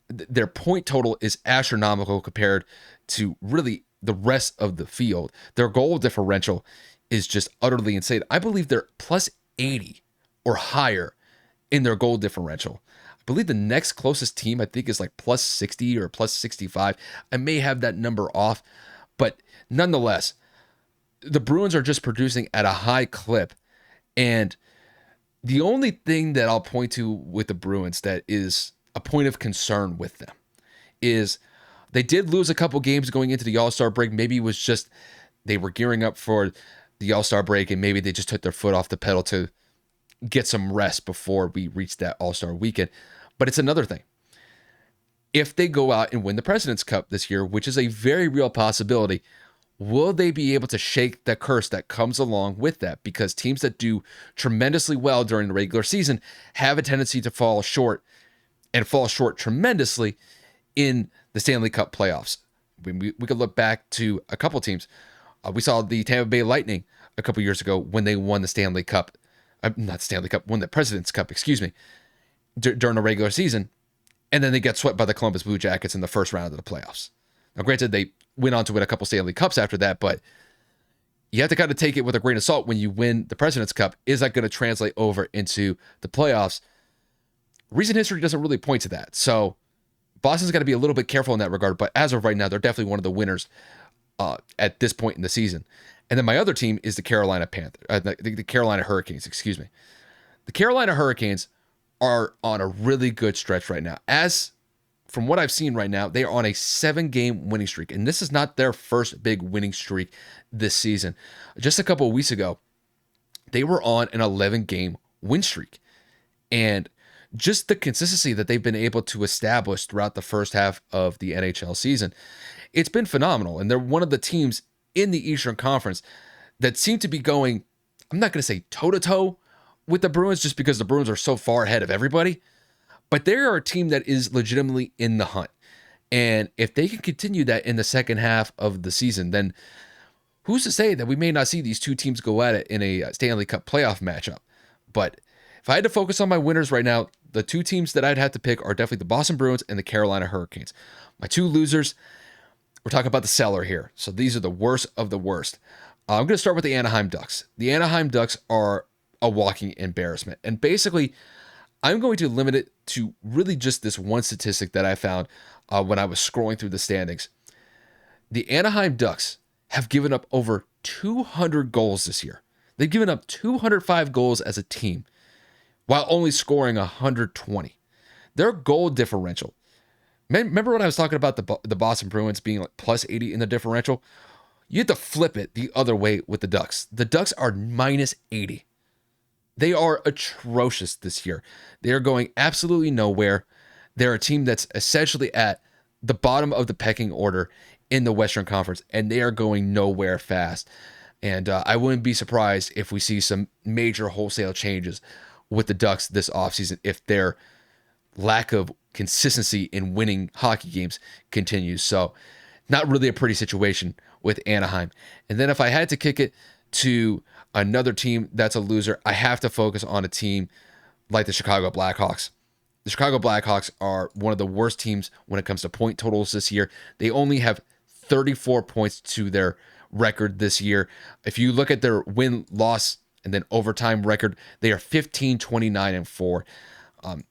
Their point total is astronomical compared to really the rest of the field. Their goal differential is just utterly insane. I believe they're plus 80 or higher in their goal differential. I believe the next closest team, I think, is like plus 60 or plus 65. I may have that number off, but nonetheless, the Bruins are just producing at a high clip. And the only thing that I'll point to with the Bruins that is a point of concern with them is they did lose a couple games going into the All-Star break. Maybe it was just they were gearing up for the All-Star break and maybe they just took their foot off the pedal to get some rest before we reach that All-Star weekend. But it's another thing. If they go out and win the President's Cup this year, which is a very real possibility, will they be able to shake the curse that comes along with that? Because teams that do tremendously well during the regular season have a tendency to fall short, and fall short tremendously in the Stanley Cup playoffs. We could look back to a couple teams. We saw the Tampa Bay Lightning a couple years ago when they won the Stanley Cup. Not Stanley Cup, won the President's Cup, excuse me, during the regular season. And then they get swept by the Columbus Blue Jackets in the first round of the playoffs. Now, granted, they went on to win a couple Stanley Cups after that, but you have to kind of take it with a grain of salt when you win the President's Cup. Is that going to translate over into the playoffs? Recent history doesn't really point to that. So Boston's got to be a little bit careful in that regard. But as of right now, they're definitely one of the winners at this point in the season. And then my other team is the Carolina the Carolina Hurricanes. Excuse me. The Carolina Hurricanes are on a really good stretch right now. As from what I've seen right now, they are on a 7-game winning streak. And this is not their first big winning streak this season. Just a couple of weeks ago, they were on an 11-game win streak. And just the consistency that they've been able to establish throughout the first half of the NHL season, it's been phenomenal. And they're one of the teams in the Eastern Conference that seem to be going, I'm not going to say toe-to-toe with the Bruins just because the Bruins are so far ahead of everybody, but they're a team that is legitimately in the hunt. And if they can continue that in the second half of the season, then who's to say that we may not see these two teams go at it in a Stanley Cup playoff matchup? But if I had to focus on my winners right now, the two teams that I'd have to pick are definitely the Boston Bruins and the Carolina Hurricanes. My two losers, we're talking about the cellar here. So these are the worst of the worst. I'm going to start with the Anaheim Ducks. The Anaheim Ducks are a walking embarrassment. And basically, I'm going to limit it to really just this one statistic that I found when I was scrolling through the standings. The Anaheim Ducks have given up over 200 goals this year. They've given up 205 goals as a team while only scoring 120. Their goal differential. Remember when I was talking about the Boston Bruins being like plus 80 in the differential? You have to flip it the other way with the Ducks. The Ducks are minus 80. They are atrocious this year. They are going absolutely nowhere. They're a team that's essentially at the bottom of the pecking order in the Western Conference, and they are going nowhere fast. And I wouldn't be surprised if we see some major wholesale changes with the Ducks this offseason if their lack of consistency in winning hockey games continues. So not really a pretty situation with Anaheim. And then if I had to kick it to another team that's a loser, I have to focus on a team like the Chicago Blackhawks. The Chicago Blackhawks are one of the worst teams when it comes to point totals this year. They only have 34 points to their record this year. If you look at their win-loss and then overtime record, they are 15, 29, and 4.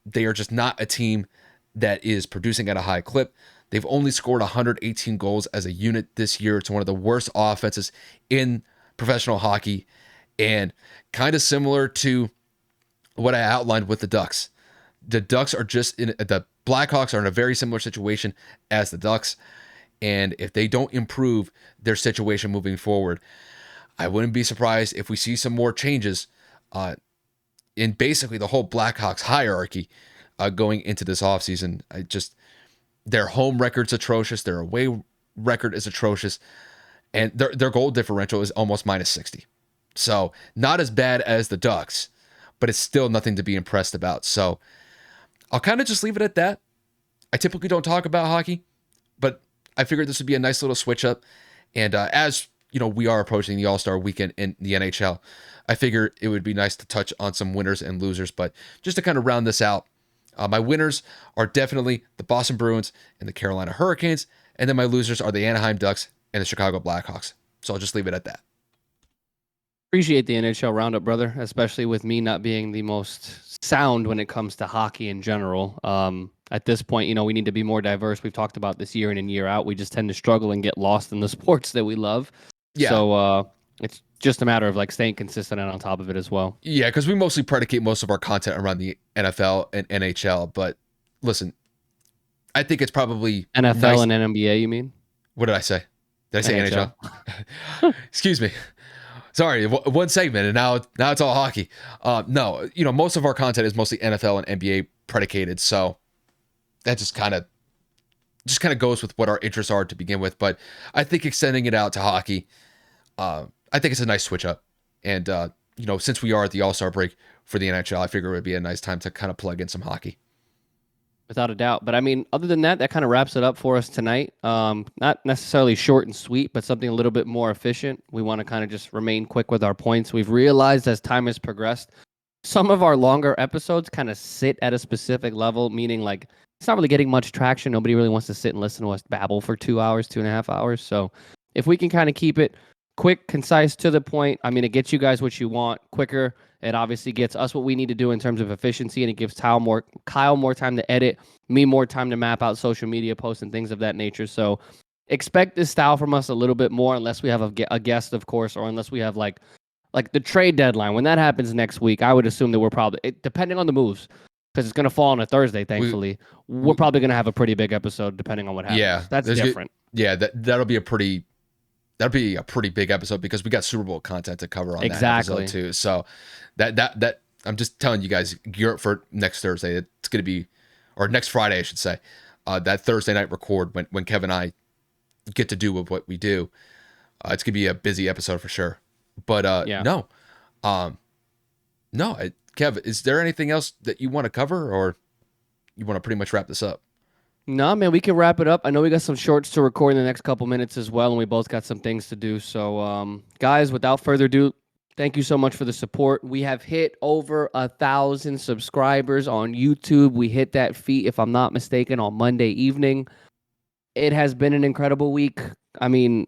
They are just not a team that is producing at a high clip. They've only scored 118 goals as a unit this year. It's one of the worst offenses in professional hockey, and kind of similar to what I outlined with the Ducks. The Blackhawks are in a very similar situation as the Ducks, and if they don't improve their situation moving forward, I wouldn't be surprised if we see some more changes in basically the whole Blackhawks hierarchy going into this offseason. Their home record's atrocious. Their away record is atrocious. And their goal differential is almost minus 60. So not as bad as the Ducks, but it's still nothing to be impressed about. So I'll kind of just leave it at that. I typically don't talk about hockey, but I figured this would be a nice little switch up. And as you know, we are approaching the All-Star weekend in the NHL. I figure it would be nice to touch on some winners and losers. But just to kind of round this out, my winners are definitely the Boston Bruins and the Carolina Hurricanes. And then my losers are the Anaheim Ducks and the Chicago Blackhawks. So I'll just leave it at that. Appreciate the NHL roundup, brother, especially with me not being the most sound when it comes to hockey in general. At this point, you know, we need to be more diverse. We've talked about this year in and year out. We just tend to struggle and get lost in the sports that we love. Yeah. So it's just a matter of like staying consistent and on top of it as well. Yeah, because we mostly predicate most of our content around the NFL and NHL. But listen, I think it's probably NFL nice. and NBA, you mean? What did I say? Did I say NHL? NHL? Excuse me. Sorry, one segment, and now it's all hockey. No, you know, most of our content is mostly NFL and NBA predicated, so that just kind of goes with what our interests are to begin with. But I think extending it out to hockey, I think it's a nice switch up. And you know, since we are at the All-Star break for the NHL, I figure it would be a nice time to kind of plug in some hockey. Without a doubt. But I mean, other than that, that kind of wraps it up for us tonight. Not necessarily short and sweet, but something a little bit more efficient. We want to kind of just remain quick with our points. We've realized as time has progressed, some of our longer episodes kind of sit at a specific level, meaning like it's not really getting much traction. Nobody really wants to sit and listen to us babble for 2 hours, 2.5 hours. So if we can kind of keep it quick, concise, to the point, I mean, it gets you guys what you want quicker. It obviously gets us what we need to do in terms of efficiency, and it gives Kyle more time to edit, me more time to map out social media posts and things of that nature. So expect this style from us a little bit more, unless we have a guest, of course, or unless we have like the trade deadline. When that happens next week, I would assume that we're probably, depending on the moves, because it's going to fall on a Thursday, We, thankfully, we're we probably going to have a pretty big episode depending on what yeah, happens. That's there's good. different. Yeah, that'll be a pretty big episode because we got Super Bowl content to cover on that episode Exactly. too. So that I'm just telling you guys, gear up for next Thursday. It's gonna be, or next Friday, I should say. That Thursday night record when Kevin and I get to do with what we do. It's gonna be a busy episode for sure. But Yeah. no, no, Kev, is there anything else that you want to cover, or you want to pretty much wrap this up? No, man, we can wrap it up. I know we got some shorts to record in the next couple minutes as well, and we both got some things to do. So, guys, without further ado, thank you so much for the support. We have hit over 1,000 subscribers on YouTube. We hit that feat, if I'm not mistaken, on Monday evening. It has been an incredible week. I mean,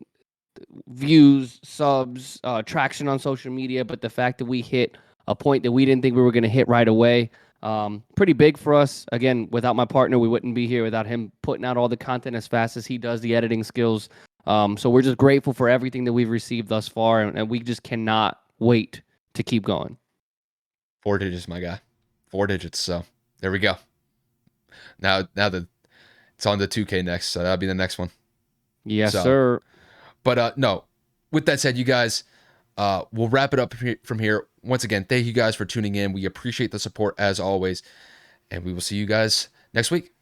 views, subs, traction on social media, but the fact that we hit a point that we didn't think we were going to hit right away, pretty big for us. Again, without my partner, we wouldn't be here, without him putting out all the content as fast as he does, the editing skills. So we're just grateful for everything that we've received thus far, and we just cannot wait to keep going. 4 digits, my guy. 4 digits. So there we go. Now that it's on the 2K next, so that'll be the next one. Yes, So, sir. but no. With that said, you guys, we'll wrap it up from here. Once again, thank you guys for tuning in. We appreciate the support as always, and we will see you guys next week.